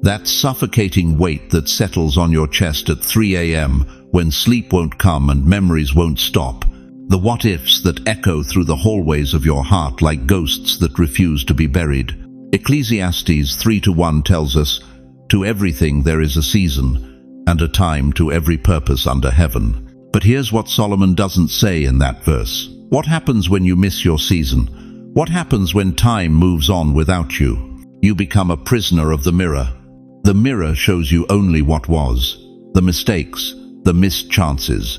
That suffocating weight that settles on your chest at 3 a.m. when sleep won't come and memories won't stop. The what-ifs that echo through the hallways of your heart like ghosts that refuse to be buried. Ecclesiastes 3:1 tells us, "To everything there is a season, and a time to every purpose under heaven." But here's what Solomon doesn't say in that verse. What happens when you miss your season? What happens when time moves on without you? You become a prisoner of the mirror. The mirror shows you only what was, the mistakes, the missed chances,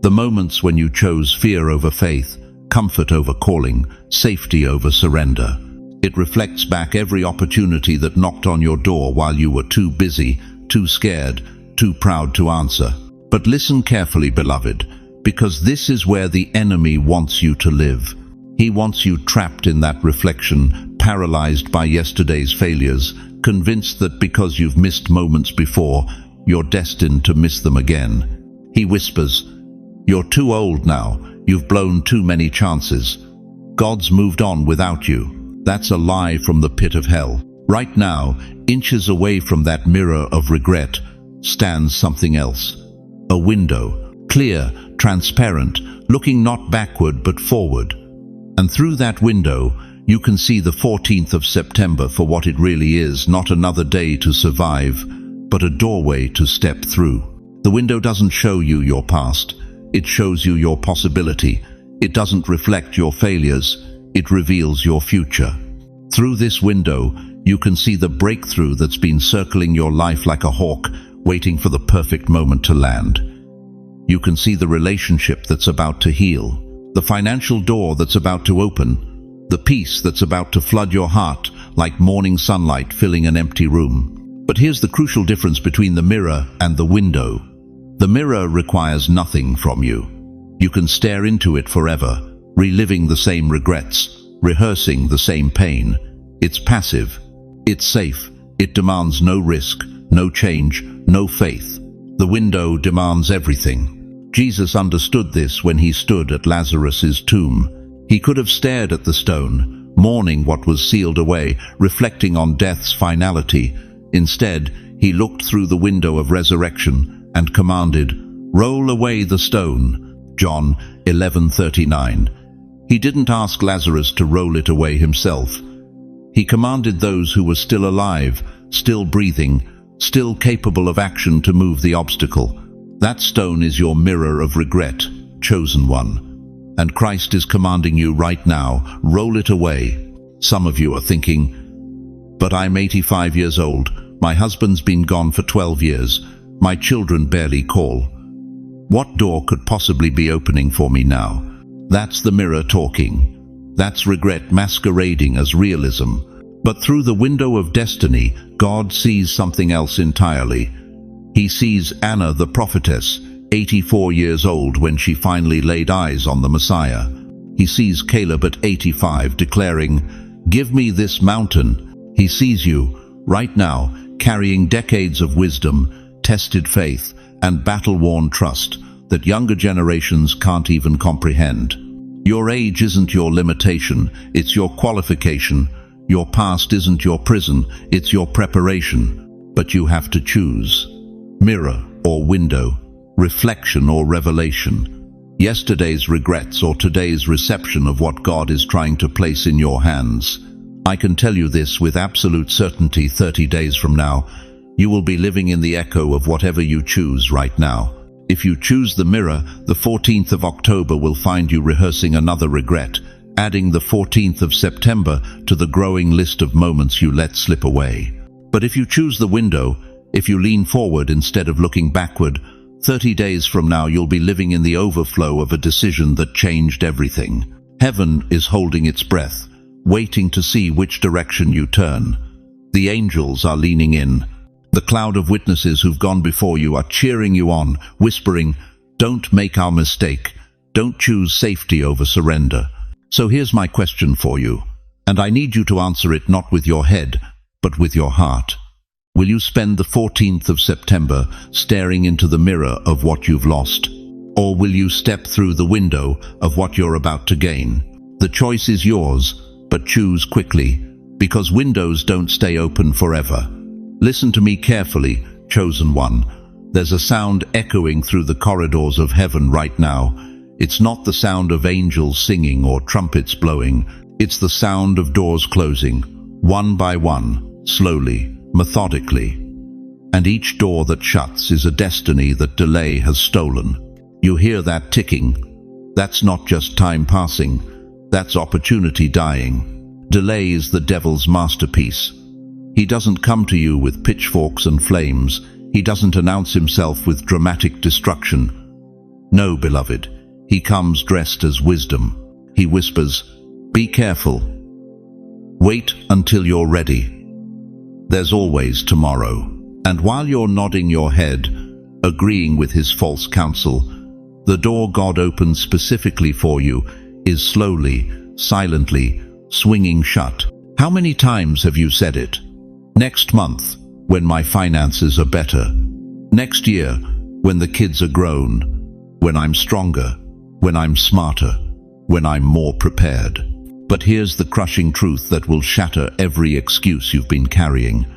the moments when you chose fear over faith, comfort over calling, safety over surrender. It reflects back every opportunity that knocked on your door while you were too busy, too scared, too proud to answer. But listen carefully, beloved, because this is where the enemy wants you to live. He wants you trapped in that reflection, paralyzed by yesterday's failures, convinced that because you've missed moments before, you're destined to miss them again. He whispers, "You're too old now. You've blown too many chances. God's moved on without you." That's a lie from the pit of hell. Right now, inches away from that mirror of regret, stands something else. A window, clear, transparent, looking not backward but forward. And through that window, you can see the 14th of September for what it really is, not another day to survive, but a doorway to step through. The window doesn't show you your past. It shows you your possibility. It doesn't reflect your failures. It reveals your future. Through this window, you can see the breakthrough that's been circling your life like a hawk, waiting for the perfect moment to land. You can see the relationship that's about to heal, the financial door that's about to open, the peace that's about to flood your heart like morning sunlight filling an empty room. But here's the crucial difference between the mirror and the window. The mirror requires nothing from you. You can stare into it forever, reliving the same regrets, rehearsing the same pain. It's passive. It's safe. It demands no risk, no change, no faith. The window demands everything. Jesus understood this when he stood at Lazarus's tomb. He could have stared at the stone, mourning what was sealed away, reflecting on death's finality. Instead, he looked through the window of resurrection and commanded, "Roll away the stone." John 11:39. He didn't ask Lazarus to roll it away himself. He commanded those who were still alive, still breathing, still capable of action to move the obstacle. That stone is your mirror of regret, chosen one. And Christ is commanding you right now, roll it away. Some of you are thinking, "But I'm 85 years old. My husband's been gone for 12 years. My children barely call. What door could possibly be opening for me now?" That's the mirror talking. That's regret masquerading as realism. But through the window of destiny, God sees something else entirely. He sees Anna the prophetess, 84 years old when she finally laid eyes on the Messiah. He sees Caleb at 85 declaring, "Give me this mountain." He sees you, right now, carrying decades of wisdom, tested faith, and battle-worn trust that younger generations can't even comprehend. Your age isn't your limitation, it's your qualification. Your past isn't your prison, it's your preparation. But you have to choose. Mirror or window, reflection or revelation. Yesterday's regrets or today's reception of what God is trying to place in your hands. I can tell you this with absolute certainty: 30 days from now, you will be living in the echo of whatever you choose right now. If you choose the mirror, the 14th of October will find you rehearsing another regret, adding the 14th of September to the growing list of moments you let slip away. But if you choose the window, if you lean forward instead of looking backward, 30 days from now you'll be living in the overflow of a decision that changed everything. Heaven is holding its breath, waiting to see which direction you turn. The angels are leaning in. The cloud of witnesses who've gone before you are cheering you on, whispering, "Don't make our mistake. Don't choose safety over surrender." So here's my question for you, and I need you to answer it not with your head, but with your heart. Will you spend the 14th of September staring into the mirror of what you've lost? Or will you step through the window of what you're about to gain? The choice is yours, but choose quickly, because windows don't stay open forever. Listen to me carefully, chosen one. There's a sound echoing through the corridors of heaven right now. It's not the sound of angels singing or trumpets blowing. It's the sound of doors closing, one by one, slowly, methodically. And each door that shuts is a destiny that delay has stolen. You hear that ticking. That's not just time passing. That's opportunity dying. Delay is the devil's masterpiece. He doesn't come to you with pitchforks and flames. He doesn't announce himself with dramatic destruction. No, beloved, he comes dressed as wisdom. He whispers, "Be careful. Wait until you're ready. There's always tomorrow." And while you're nodding your head, agreeing with his false counsel, the door God opens specifically for you is slowly, silently, swinging shut. How many times have you said it? Next month, when my finances are better. Next year, when the kids are grown. When I'm stronger. When I'm smarter. When I'm more prepared. But here's the crushing truth that will shatter every excuse you've been carrying.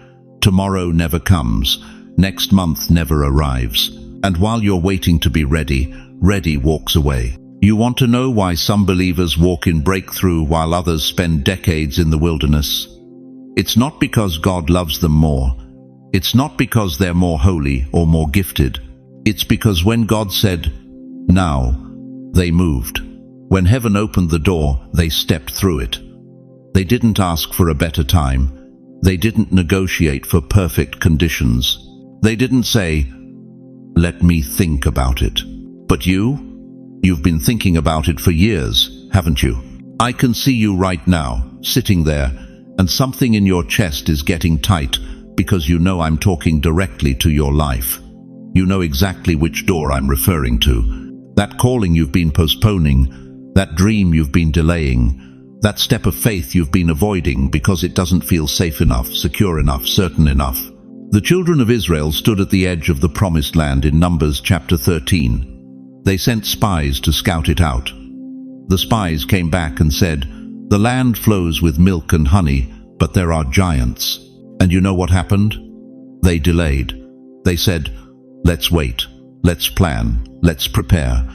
Tomorrow never comes. Next month never arrives. And while you're waiting to be ready, ready walks away. You want to know why some believers walk in breakthrough while others spend decades in the wilderness? It's not because God loves them more. It's not because they're more holy or more gifted. It's because when God said, "Now," they moved. When heaven opened the door, they stepped through it. They didn't ask for a better time. They didn't negotiate for perfect conditions. They didn't say, "Let me think about it." But you've been thinking about it for years, haven't you? I can see you right now, sitting there, and something in your chest is getting tight because you know I'm talking directly to your life. You know exactly which door I'm referring to. That calling you've been postponing, that dream you've been delaying, that step of faith you've been avoiding because it doesn't feel safe enough, secure enough, certain enough. The children of Israel stood at the edge of the promised land in Numbers chapter 13. They sent spies to scout it out. The spies came back and said, "The land flows with milk and honey, but there are giants." And you know what happened? They delayed. They said, let's wait, let's plan, let's prepare.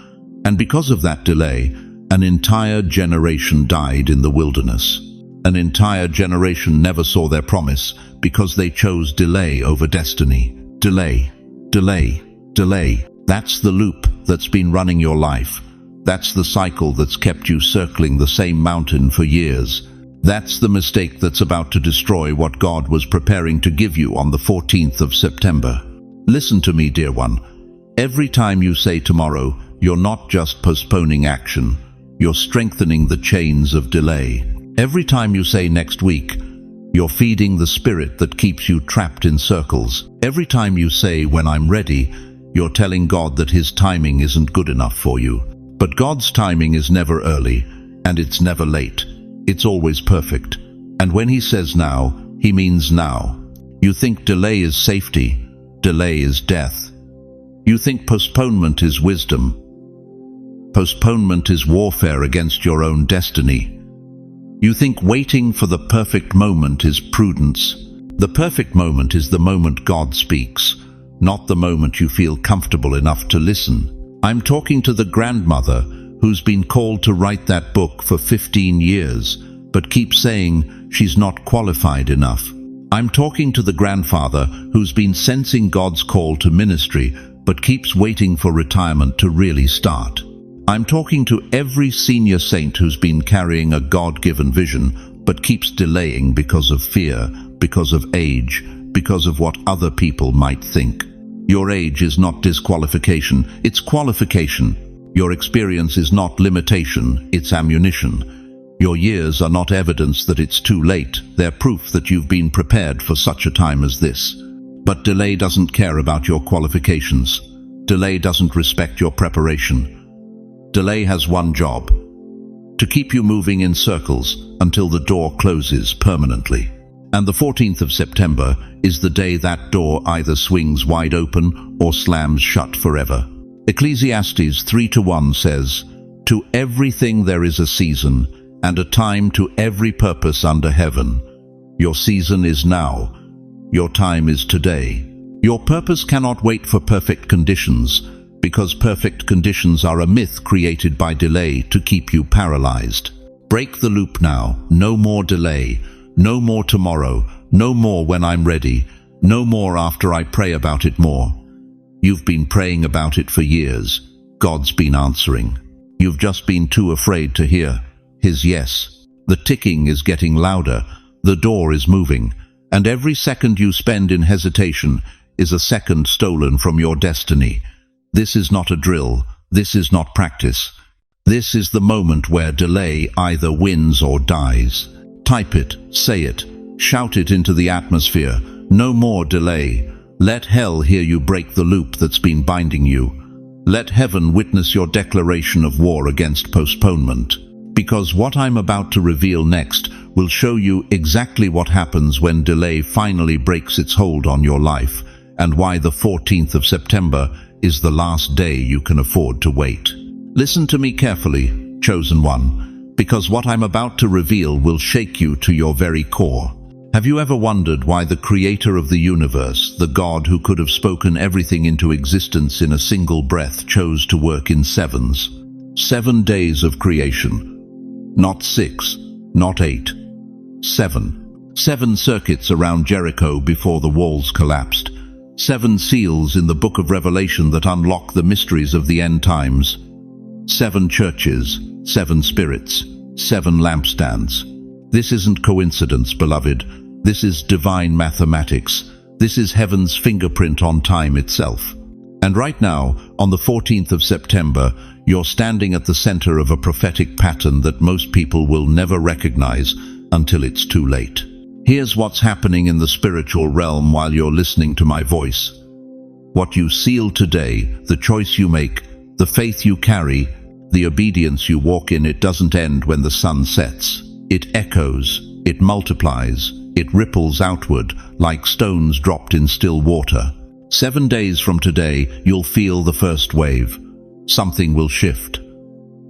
And because of that delay, an entire generation died in the wilderness. An entire generation never saw their promise because they chose delay over destiny. Delay, delay, delay. That's the loop that's been running your life. That's the cycle that's kept you circling the same mountain for years. That's the mistake that's about to destroy what God was preparing to give you on the 14th of September. Listen to me, dear one. Every time you say tomorrow, you're not just postponing action. You're strengthening the chains of delay. Every time you say next week, you're feeding the spirit that keeps you trapped in circles. Every time you say, when I'm ready, you're telling God that His timing isn't good enough for you. But God's timing is never early, and it's never late. It's always perfect. And when He says now, He means now. You think delay is safety. Delay is death. You think postponement is wisdom. Postponement is warfare against your own destiny. You think waiting for the perfect moment is prudence. The perfect moment is the moment God speaks, not the moment you feel comfortable enough to listen. I'm talking to the grandmother who's been called to write that book for 15 years, but keeps saying she's not qualified enough. I'm talking to the grandfather who's been sensing God's call to ministry, but keeps waiting for retirement to really start. I'm talking to every senior saint who's been carrying a God-given vision, but keeps delaying because of fear, because of age, because of what other people might think. Your age is not disqualification, it's qualification. Your experience is not limitation, it's ammunition. Your years are not evidence that it's too late, they're proof that you've been prepared for such a time as this. But delay doesn't care about your qualifications. Delay doesn't respect your preparation. Delay has one job: to keep you moving in circles until the door closes permanently. And the 14th of September is the day that door either swings wide open or slams shut forever. Ecclesiastes 3:1 says, "To everything there is a season, and a time to every purpose under heaven. Your season is now. Your time is today." Your purpose cannot wait for perfect conditions, because perfect conditions are a myth created by delay to keep you paralyzed. Break the loop now. No more delay. No more tomorrow. No more when I'm ready. No more after I pray about it more. You've been praying about it for years. God's been answering. You've just been too afraid to hear His yes. The ticking is getting louder. The door is moving. And every second you spend in hesitation is a second stolen from your destiny. This is not a drill. This is not practice. This is the moment where delay either wins or dies. Type it, say it, shout it into the atmosphere. No more delay. Let hell hear you break the loop that's been binding you. Let heaven witness your declaration of war against postponement. Because what I'm about to reveal next will show you exactly what happens when delay finally breaks its hold on your life, and why the 14th of September is the last day you can afford to wait. Listen to me carefully, chosen one, because what I'm about to reveal will shake you to your very core. Have you ever wondered why the creator of the universe, the God who could have spoken everything into existence in a single breath, chose to work in sevens? 7 days of creation. Not 6, not 8. 7. 7 circuits around Jericho before the walls collapsed. 7 seals in the book of Revelation that unlock the mysteries of the end times. 7 churches, 7 spirits, 7 lampstands. This isn't coincidence, beloved. This is divine mathematics. This is heaven's fingerprint on time itself. And right now, on the 14th of September, you're standing at the center of a prophetic pattern that most people will never recognize until it's too late. Here's what's happening in the spiritual realm while you're listening to my voice. What you seal today, the choice you make, the faith you carry, the obedience you walk in, it doesn't end when the sun sets. It echoes, it multiplies, it ripples outward like stones dropped in still water. 7 days from today, you'll feel the first wave. Something will shift.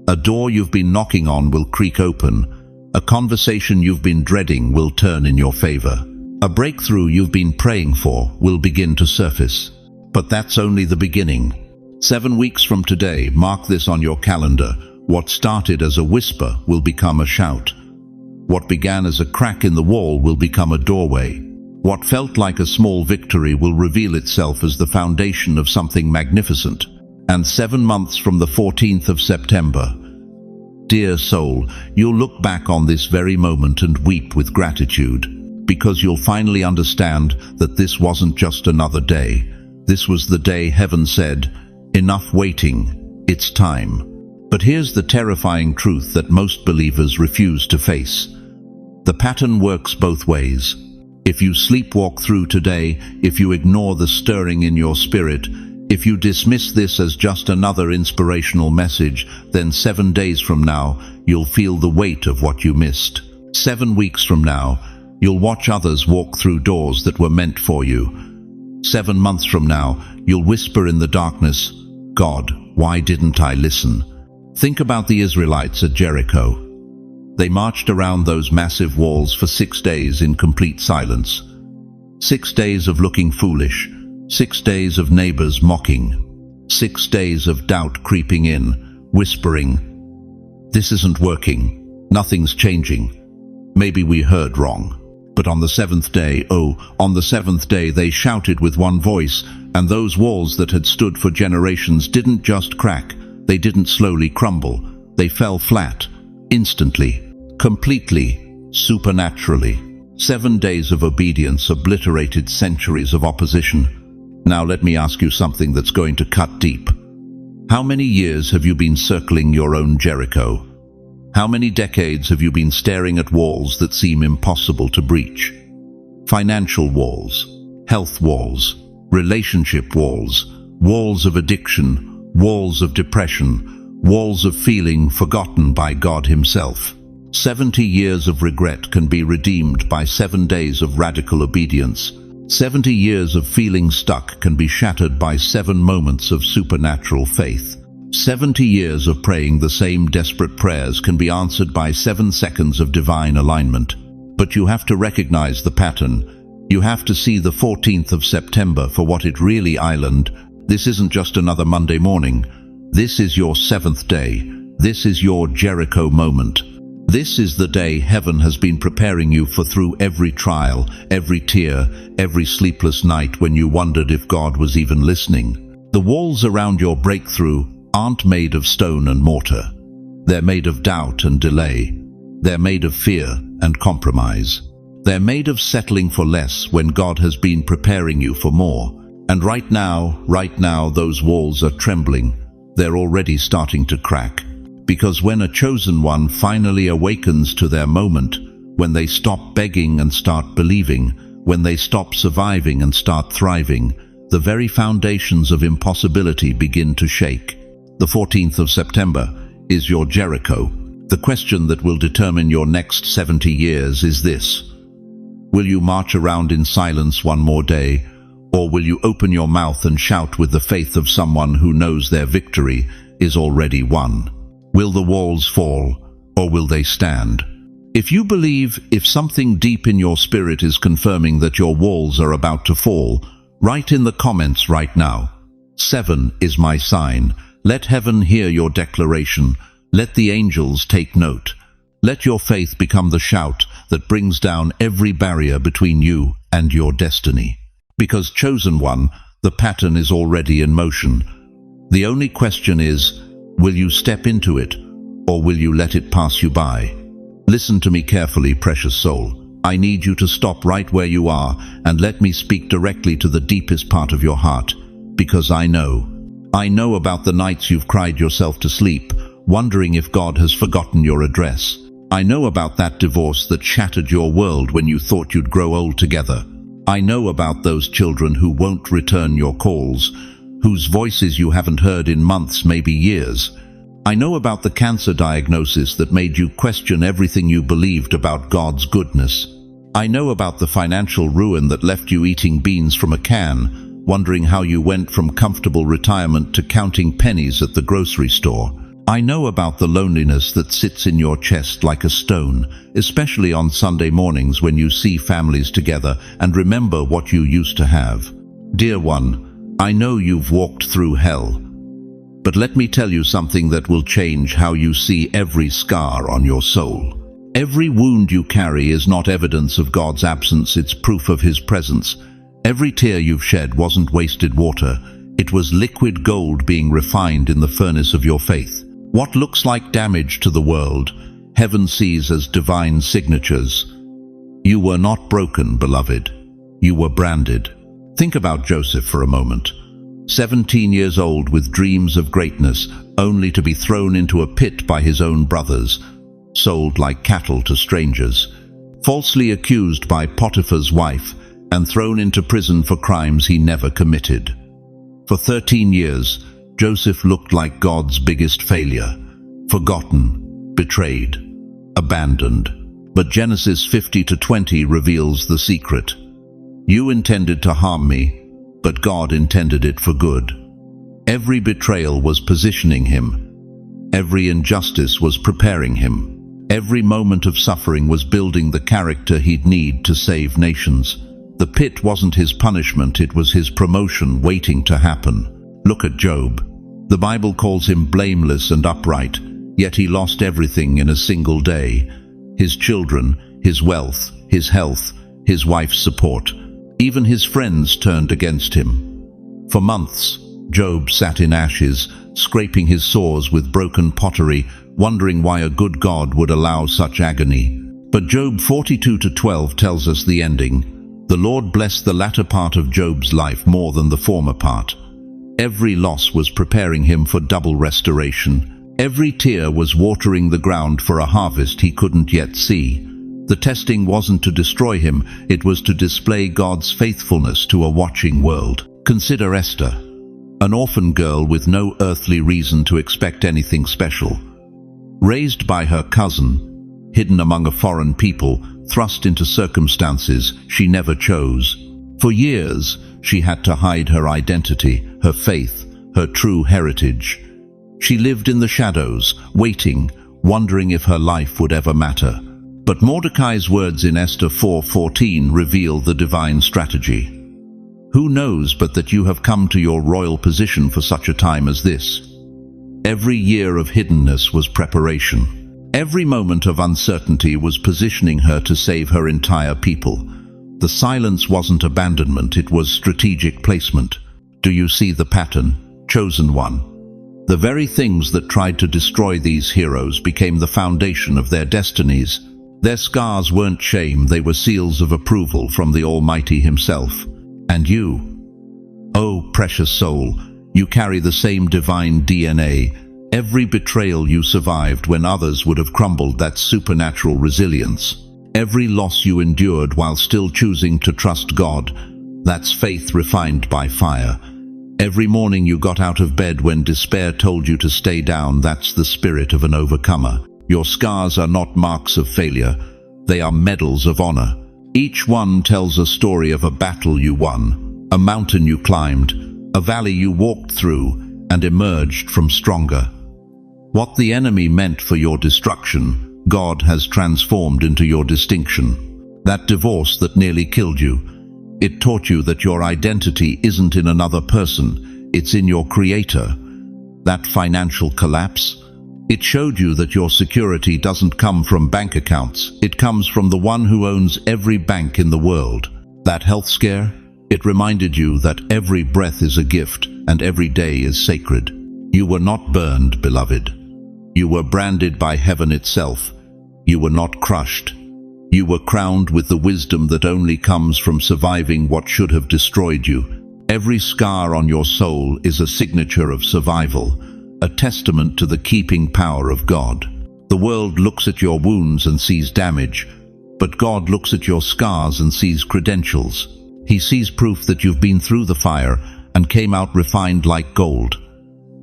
A door you've been knocking on will creak open. A conversation you've been dreading will turn in your favor. A breakthrough you've been praying for will begin to surface. But that's only the beginning. 7 weeks from today, mark this on your calendar. What started as a whisper will become a shout. What began as a crack in the wall will become a doorway. What felt like a small victory will reveal itself as the foundation of something magnificent. And 7 months from the 14th of September, dear soul, you'll look back on this very moment and weep with gratitude, because you'll finally understand that this wasn't just another day. This was the day heaven said, "Enough waiting, it's time." But here's the terrifying truth that most believers refuse to face. The pattern works both ways. If you sleepwalk through today, if you ignore the stirring in your spirit, if you dismiss this as just another inspirational message, then 7 days from now, you'll feel the weight of what you missed. 7 weeks from now, you'll watch others walk through doors that were meant for you. 7 months from now, you'll whisper in the darkness, "God, why didn't I listen?" Think about the Israelites at Jericho. They marched around those massive walls for 6 days in complete silence. 6 days of looking foolish, 6 days of neighbors mocking, 6 days of doubt creeping in, whispering, "This isn't working, nothing's changing. Maybe we heard wrong." But on the 7th day, on the 7th day, they shouted with one voice, and those walls that had stood for generations didn't just crack, they didn't slowly crumble, they fell flat, instantly, completely, supernaturally. 7 days of obedience obliterated centuries of opposition. Now let me ask you something that's going to cut deep. How many years have you been circling your own Jericho? How many decades have you been staring at walls that seem impossible to breach? Financial walls, health walls, relationship walls, walls of addiction, walls of depression, walls of feeling forgotten by God Himself. 70 years of regret can be redeemed by 7 days of radical obedience. 70 years of feeling stuck can be shattered by 7 moments of supernatural faith. 70 years of praying the same desperate prayers can be answered by 7 seconds of divine alignment. But you have to recognize the pattern. You have to see the 14th of September for what it really island. This isn't just another Monday morning. This is your 7th day. This is your Jericho moment. This is the day heaven has been preparing you for through every trial, every tear, every sleepless night when you wondered if God was even listening. The walls around your breakthrough aren't made of stone and mortar. They're made of doubt and delay. They're made of fear and compromise. They're made of settling for less when God has been preparing you for more. And right now, those walls are trembling. They're already starting to crack. Because when a chosen one finally awakens to their moment, when they stop begging and start believing, when they stop surviving and start thriving, the very foundations of impossibility begin to shake. The 14th of September is your Jericho. The question that will determine your next 70 years is this: will you march around in silence one more day, or will you open your mouth and shout with the faith of someone who knows their victory is already won? Will the walls fall, or will they stand? If you believe, if something deep in your spirit is confirming that your walls are about to fall, write in the comments right now. 7 is my sign. Let heaven hear your declaration. Let the angels take note. Let your faith become the shout that brings down every barrier between you and your destiny. Because, chosen one, the pattern is already in motion. The only question is, will you step into it, or will you let it pass you by? Listen to me carefully, precious soul. I need you to stop right where you are and let me speak directly to the deepest part of your heart, because I know about the nights you've cried yourself to sleep, wondering if God has forgotten your address. I know about that divorce that shattered your world when you thought you'd grow old together. I know about those children who won't return your calls, whose voices you haven't heard in months, maybe years. I know about the cancer diagnosis that made you question everything you believed about God's goodness. I know about the financial ruin that left you eating beans from a can, wondering how you went from comfortable retirement to counting pennies at the grocery store. I know about the loneliness that sits in your chest like a stone, especially on Sunday mornings when you see families together and remember what you used to have. Dear one, I know you've walked through hell, but let me tell you something that will change how you see every scar on your soul. Every wound you carry is not evidence of God's absence, it's proof of His presence. Every tear you've shed wasn't wasted water, it was liquid gold being refined in the furnace of your faith. What looks like damage to the world, heaven sees as divine signatures. You were not broken, beloved. You were branded. Think about Joseph for a moment. 17 years old with dreams of greatness, only to be thrown into a pit by his own brothers, sold like cattle to strangers, falsely accused by Potiphar's wife, and thrown into prison for crimes he never committed. For 13 years, Joseph looked like God's biggest failure, forgotten, betrayed, abandoned. But Genesis 50-20 reveals the secret. You intended to harm me, but God intended it for good. Every betrayal was positioning him. Every injustice was preparing him. Every moment of suffering was building the character he'd need to save nations. The pit wasn't his punishment, it was his promotion waiting to happen. Look at Job. The Bible calls him blameless and upright, yet he lost everything in a single day. His children, his wealth, his health, his wife's support. Even his friends turned against him. For months, Job sat in ashes, scraping his sores with broken pottery, wondering why a good God would allow such agony. But Job 42-12 tells us the ending. The Lord blessed the latter part of Job's life more than the former part. Every loss was preparing him for double restoration. Every tear was watering the ground for a harvest he couldn't yet see. The testing wasn't to destroy him, it was to display God's faithfulness to a watching world. Consider Esther, an orphan girl with no earthly reason to expect anything special. Raised by her cousin, hidden among a foreign people, thrust into circumstances she never chose. For years, she had to hide her identity, her faith, her true heritage. She lived in the shadows, waiting, wondering if her life would ever matter. But Mordecai's words in Esther 4:14 reveal the divine strategy. Who knows but that you have come to your royal position for such a time as this? Every year of hiddenness was preparation. Every moment of uncertainty was positioning her to save her entire people. The silence wasn't abandonment, it was strategic placement. Do you see the pattern? Chosen one. The very things that tried to destroy these heroes became the foundation of their destinies. Their scars weren't shame, they were seals of approval from the Almighty Himself. And you, oh precious soul, you carry the same divine DNA. Every betrayal you survived when others would have crumbled, that's supernatural resilience. Every loss you endured while still choosing to trust God, that's faith refined by fire. Every morning you got out of bed when despair told you to stay down, that's the spirit of an overcomer. Your scars are not marks of failure, they are medals of honor. Each one tells a story of a battle you won, a mountain you climbed, a valley you walked through and emerged from stronger. What the enemy meant for your destruction, God has transformed into your distinction. That divorce that nearly killed you, it taught you that your identity isn't in another person, it's in your Creator. That financial collapse, it showed you that your security doesn't come from bank accounts, it comes from the one who owns every bank in the world. That health scare, it reminded you that every breath is a gift and every day is sacred. You were not burned, beloved. You were branded by heaven itself. You were not crushed. You were crowned with the wisdom that only comes from surviving what should have destroyed you. Every scar on your soul is a signature of survival, a testament to the keeping power of God. The world looks at your wounds and sees damage, but God looks at your scars and sees credentials. He sees proof that you've been through the fire and came out refined like gold.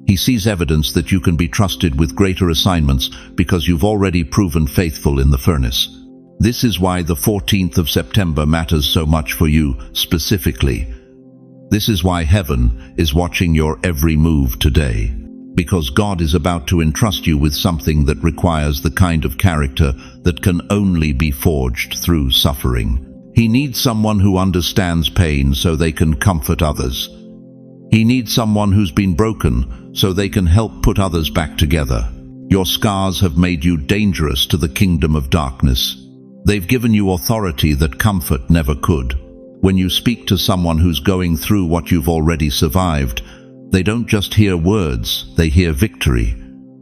He sees evidence that you can be trusted with greater assignments because you've already proven faithful in the furnace. This is why the 14th of September matters so much for you specifically. This is why heaven is watching your every move today. Because God is about to entrust you with something that requires the kind of character that can only be forged through suffering. He needs someone who understands pain so they can comfort others. He needs someone who's been broken so they can help put others back together. Your scars have made you dangerous to the kingdom of darkness. They've given you authority that comfort never could. When you speak to someone who's going through what you've already survived, they don't just hear words, they hear victory.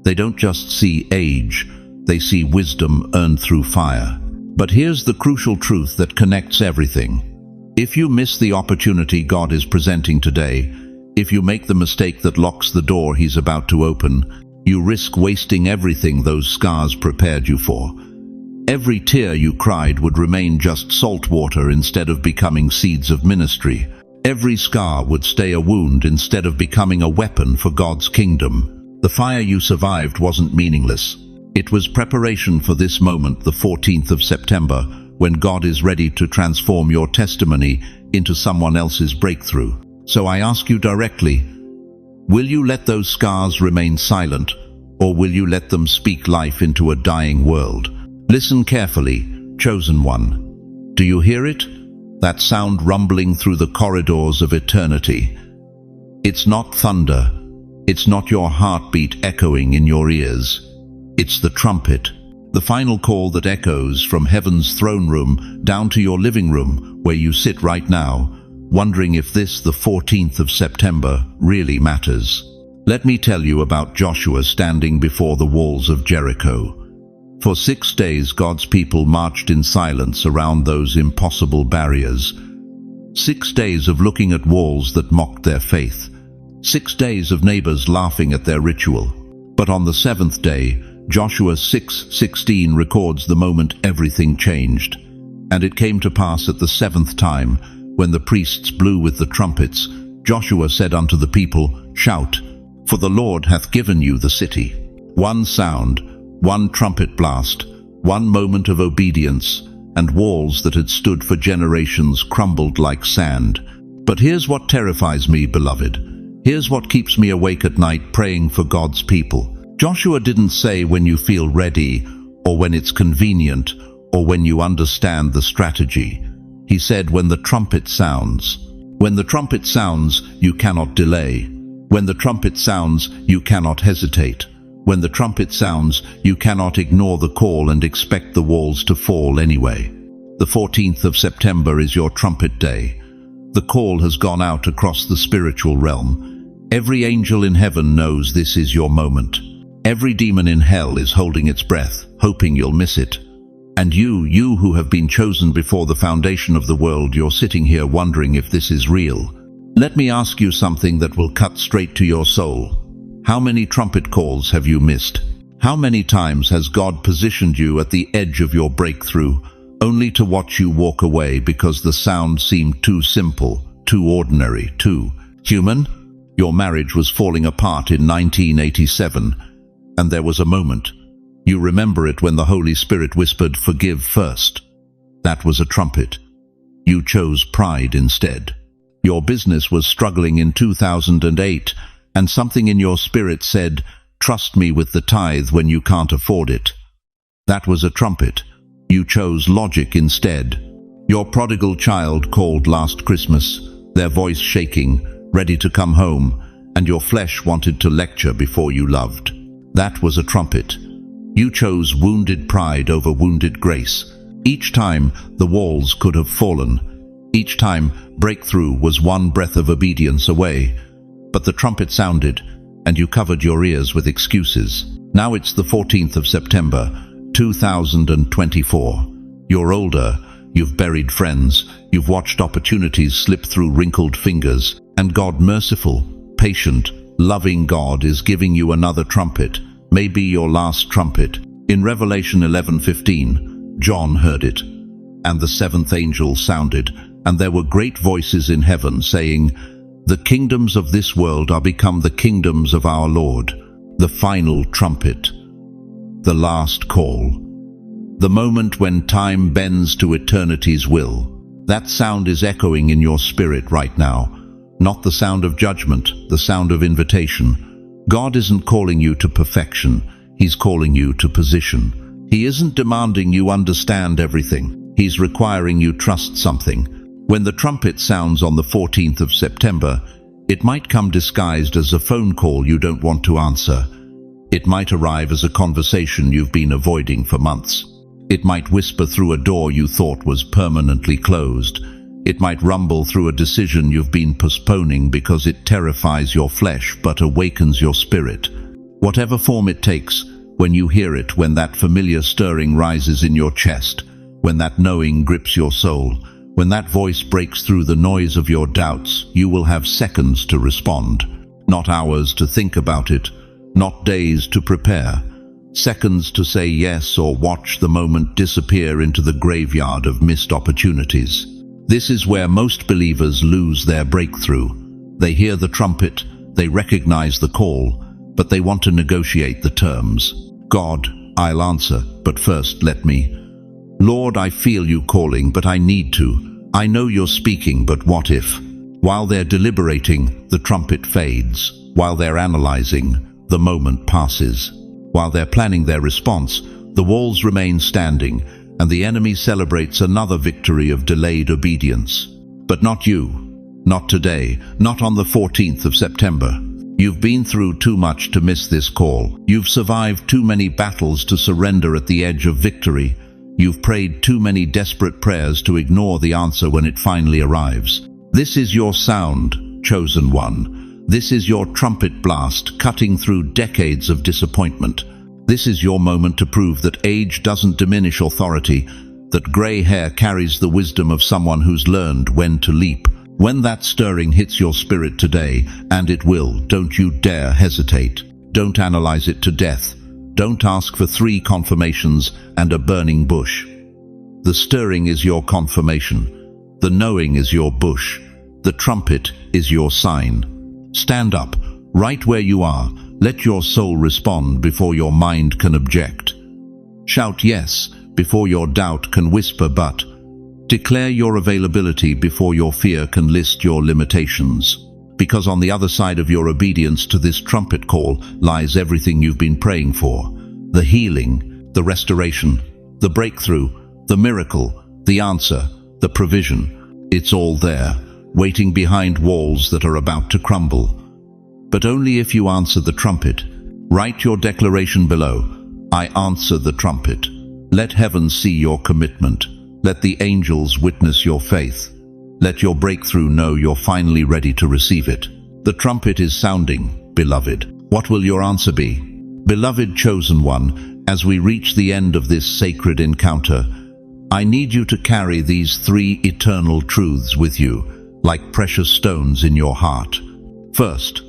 They don't just see age, they see wisdom earned through fire. But here's the crucial truth that connects everything. If you miss the opportunity God is presenting today, if you make the mistake that locks the door He's about to open, you risk wasting everything those scars prepared you for. Every tear you cried would remain just salt water instead of becoming seeds of ministry. Every scar would stay a wound instead of becoming a weapon for God's kingdom. The fire you survived wasn't meaningless. It was preparation for this moment, the 14th of September, when God is ready to transform your testimony into someone else's breakthrough. So I ask you directly, will you let those scars remain silent, or will you let them speak life into a dying world? Listen carefully, chosen one. Do you hear it? That sound rumbling through the corridors of eternity. It's not thunder. It's not your heartbeat echoing in your ears. It's the trumpet, the final call that echoes from heaven's throne room down to your living room where you sit right now, wondering if this, the 14th of September, really matters. Let me tell you about Joshua standing before the walls of Jericho. For 6 days, God's people marched in silence around those impossible barriers. 6 days of looking at walls that mocked their faith. 6 days of neighbors laughing at their ritual. But on the 7th day, Joshua 6:16 records the moment everything changed. And it came to pass at the 7th time, when the priests blew with the trumpets, Joshua said unto the people, Shout, for the Lord hath given you the city. One sound, one trumpet blast, one moment of obedience, and walls that had stood for generations crumbled like sand. But here's what terrifies me, beloved. Here's what keeps me awake at night praying for God's people. Joshua didn't say when you feel ready, or when it's convenient, or when you understand the strategy. He said when the trumpet sounds. When the trumpet sounds, you cannot delay. When the trumpet sounds, you cannot hesitate. When the trumpet sounds, you cannot ignore the call and expect the walls to fall anyway. The 14th of September is your trumpet day. The call has gone out across the spiritual realm. Every angel in heaven knows this is your moment. Every demon in hell is holding its breath, hoping you'll miss it. And you who have been chosen before the foundation of the world, you're sitting here wondering if this is real. Let me ask you something that will cut straight to your soul. How many trumpet calls have you missed? How many times has God positioned you at the edge of your breakthrough, only to watch you walk away because the sound seemed too simple, too ordinary, too human? Your marriage was falling apart in 1987, and there was a moment. You remember it when the Holy Spirit whispered, "Forgive first." That was a trumpet. You chose pride instead. Your business was struggling in 2008, and something in your spirit said, "Trust me with the tithe when you can't afford it." That was a trumpet. You chose logic instead. Your prodigal child called last Christmas, their voice shaking, ready to come home, and your flesh wanted to lecture before you loved. That was a trumpet. You chose wounded pride over wounded grace. Each time, the walls could have fallen. Each time, breakthrough was one breath of obedience away. But the trumpet sounded, and you covered your ears with excuses. Now it's the 14th of September, 2024. You're older, you've buried friends, you've watched opportunities slip through wrinkled fingers, and God, merciful, patient, loving God, is giving you another trumpet, maybe your last trumpet. In Revelation 11:15, John heard it, and the seventh angel sounded, and there were great voices in heaven saying, "The kingdoms of this world are become the kingdoms of our Lord." The final trumpet, the last call, the moment when time bends to eternity's will. That sound is echoing in your spirit right now. Not the sound of judgment, the sound of invitation. God isn't calling you to perfection, He's calling you to position. He isn't demanding you understand everything, He's requiring you trust something. When the trumpet sounds on the 14th of September, it might come disguised as a phone call you don't want to answer. It might arrive as a conversation you've been avoiding for months. It might whisper through a door you thought was permanently closed. It might rumble through a decision you've been postponing because it terrifies your flesh but awakens your spirit. Whatever form it takes, when you hear it, when that familiar stirring rises in your chest, when that knowing grips your soul, when that voice breaks through the noise of your doubts, you will have seconds to respond. Not hours to think about it, not days to prepare. Seconds to say yes or watch the moment disappear into the graveyard of missed opportunities. This is where most believers lose their breakthrough. They hear the trumpet, they recognize the call, but they want to negotiate the terms. God, I'll answer, but first let me. Lord, I feel you calling, but I need to. I know you're speaking, but what if? While they're deliberating, the trumpet fades. While they're analyzing, the moment passes. While they're planning their response, the walls remain standing, and the enemy celebrates another victory of delayed obedience. But not you. Not today. Not on the 14th of September. You've been through too much to miss this call. You've survived too many battles to surrender at the edge of victory. You've prayed too many desperate prayers to ignore the answer when it finally arrives. This is your sound, chosen one. This is your trumpet blast, cutting through decades of disappointment. This is your moment to prove that age doesn't diminish authority, that grey hair carries the wisdom of someone who's learned when to leap. When that stirring hits your spirit today, and it will, don't you dare hesitate. Don't analyze it to death. Don't ask for 3 confirmations and a burning bush. The stirring is your confirmation. The knowing is your bush. The trumpet is your sign. Stand up, right where you are. Let your soul respond before your mind can object. Shout yes before your doubt can whisper but. Declare your availability before your fear can list your limitations. Because on the other side of your obedience to this trumpet call lies everything you've been praying for. The healing, the restoration, the breakthrough, the miracle, the answer, the provision. It's all there, waiting behind walls that are about to crumble. But only if you answer the trumpet. Write your declaration below. I answer the trumpet. Let heaven see your commitment. Let the angels witness your faith. Let your breakthrough know you're finally ready to receive it. The trumpet is sounding, beloved. What will your answer be? Beloved chosen one, as we reach the end of this sacred encounter, I need you to carry these 3 eternal truths with you, like precious stones in your heart. First,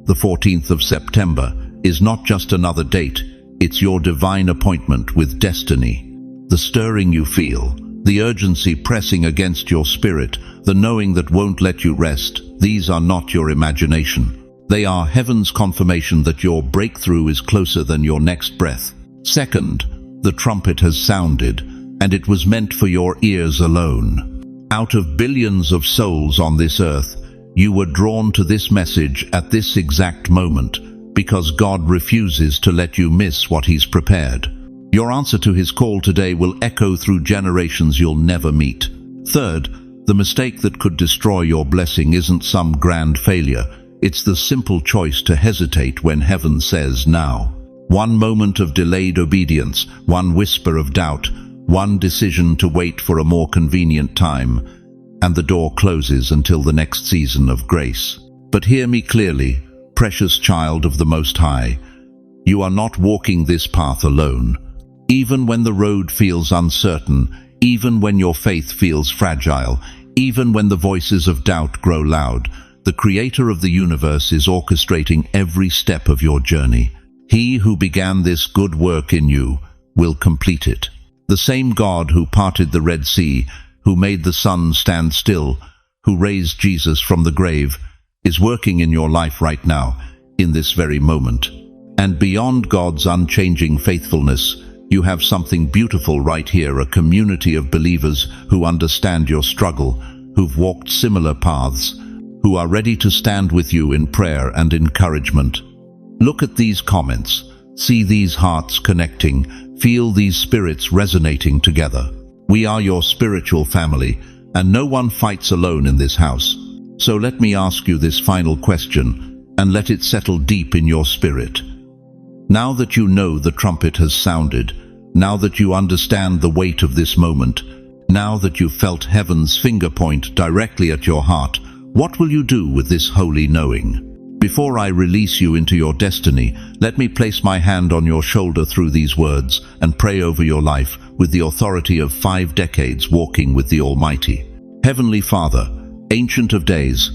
the 14th of September is not just another date, it's your divine appointment with destiny. The stirring you feel, the urgency pressing against your spirit, the knowing that won't let you rest, these are not your imagination. They are heaven's confirmation that your breakthrough is closer than your next breath. Second, the trumpet has sounded, and it was meant for your ears alone. Out of billions of souls on this earth, you were drawn to this message at this exact moment, because God refuses to let you miss what He's prepared. Your answer to His call today will echo through generations you'll never meet. Third, the mistake that could destroy your blessing isn't some grand failure. It's the simple choice to hesitate when heaven says now. One moment of delayed obedience, one whisper of doubt, one decision to wait for a more convenient time, and the door closes until the next season of grace. But hear me clearly, precious child of the Most High. You are not walking this path alone. Even when the road feels uncertain, even when your faith feels fragile, even when the voices of doubt grow loud, the Creator of the universe is orchestrating every step of your journey. He who began this good work in you will complete it. The same God who parted the Red Sea, who made the sun stand still, who raised Jesus from the grave, is working in your life right now, in this very moment. And beyond God's unchanging faithfulness, you have something beautiful right here, a community of believers who understand your struggle, who've walked similar paths, who are ready to stand with you in prayer and encouragement. Look at these comments. See these hearts connecting. Feel these spirits resonating together. We are your spiritual family, and no one fights alone in this house. So let me ask you this final question, and let it settle deep in your spirit. Now that you know the trumpet has sounded, now that you understand the weight of this moment, now that you felt heaven's finger point directly at your heart, what will you do with this holy knowing? Before I release you into your destiny, let me place my hand on your shoulder through these words and pray over your life with the authority of 5 decades walking with the Almighty. Heavenly Father, Ancient of Days,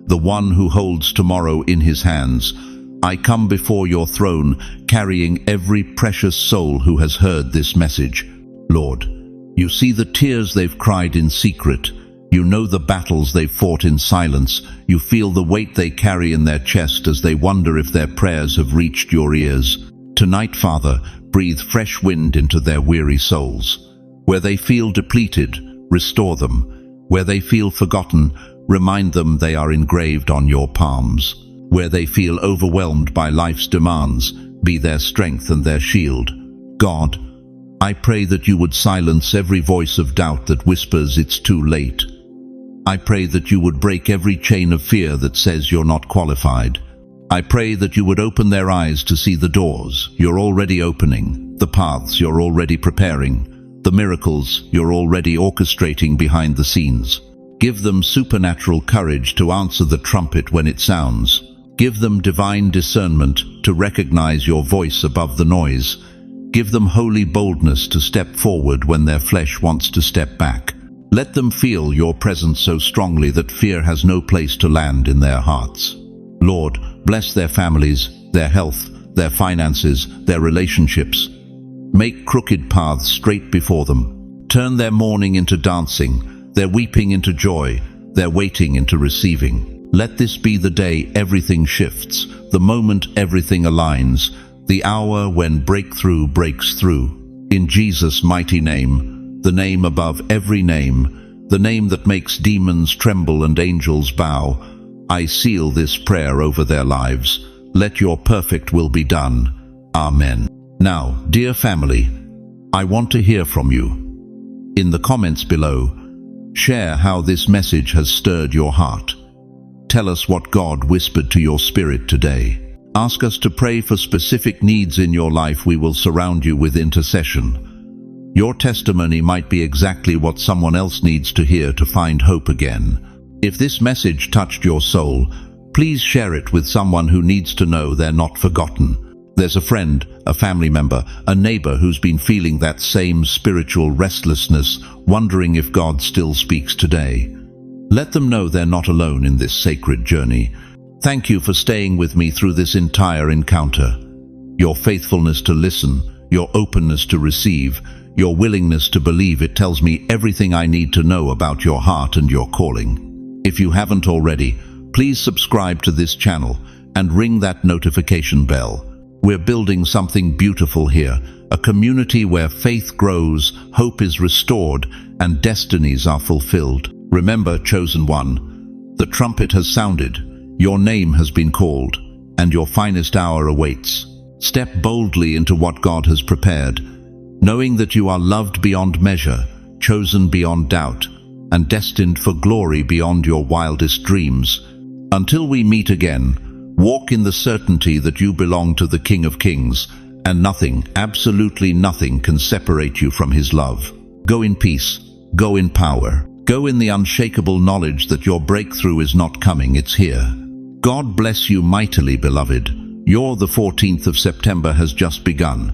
the one who holds tomorrow in his hands, I come before your throne carrying every precious soul who has heard this message. Lord, you see the tears they've cried in secret. You know the battles they've fought in silence. You feel the weight they carry in their chest as they wonder if their prayers have reached your ears. Tonight, Father, breathe fresh wind into their weary souls. Where they feel depleted, restore them. Where they feel forgotten, remind them they are engraved on your palms. Where they feel overwhelmed by life's demands, be their strength and their shield. God, I pray that you would silence every voice of doubt that whispers it's too late. I pray that you would break every chain of fear that says you're not qualified. I pray that you would open their eyes to see the doors you're already opening, the paths you're already preparing, the miracles you're already orchestrating behind the scenes. Give them supernatural courage to answer the trumpet when it sounds. Give them divine discernment to recognize your voice above the noise. Give them holy boldness to step forward when their flesh wants to step back. Let them feel your presence so strongly that fear has no place to land in their hearts. Lord, bless their families, their health, their finances, their relationships. Make crooked paths straight before them. Turn their mourning into dancing, their weeping into joy, their waiting into receiving. Let this be the day everything shifts, the moment everything aligns, the hour when breakthrough breaks through. In Jesus' mighty name, the name above every name, the name that makes demons tremble and angels bow, I seal this prayer over their lives. Let your perfect will be done. Amen. Now, dear family, I want to hear from you. In the comments below, share how this message has stirred your heart. Tell us what God whispered to your spirit today. Ask us to pray for specific needs in your life. We will surround you with intercession. Your testimony might be exactly what someone else needs to hear to find hope again. If this message touched your soul, please share it with someone who needs to know they're not forgotten. There's a friend, a family member, a neighbor who's been feeling that same spiritual restlessness, wondering if God still speaks today. Let them know they're not alone in this sacred journey. Thank you for staying with me through this entire encounter. Your faithfulness to listen, your openness to receive, your willingness to believe, it tells me everything I need to know about your heart and your calling. If you haven't already, please subscribe to this channel and ring that notification bell. We're building something beautiful here, a community where faith grows, hope is restored, and destinies are fulfilled. Remember, chosen one, the trumpet has sounded, your name has been called, and your finest hour awaits. Step boldly into what God has prepared, knowing that you are loved beyond measure, chosen beyond doubt, and destined for glory beyond your wildest dreams. Until we meet again, walk in the certainty that you belong to the King of Kings, and nothing, absolutely nothing, can separate you from his love. Go in peace, go in power. Go in the unshakable knowledge that your breakthrough is not coming, it's here. God bless you mightily, beloved. The 14th of September has just begun.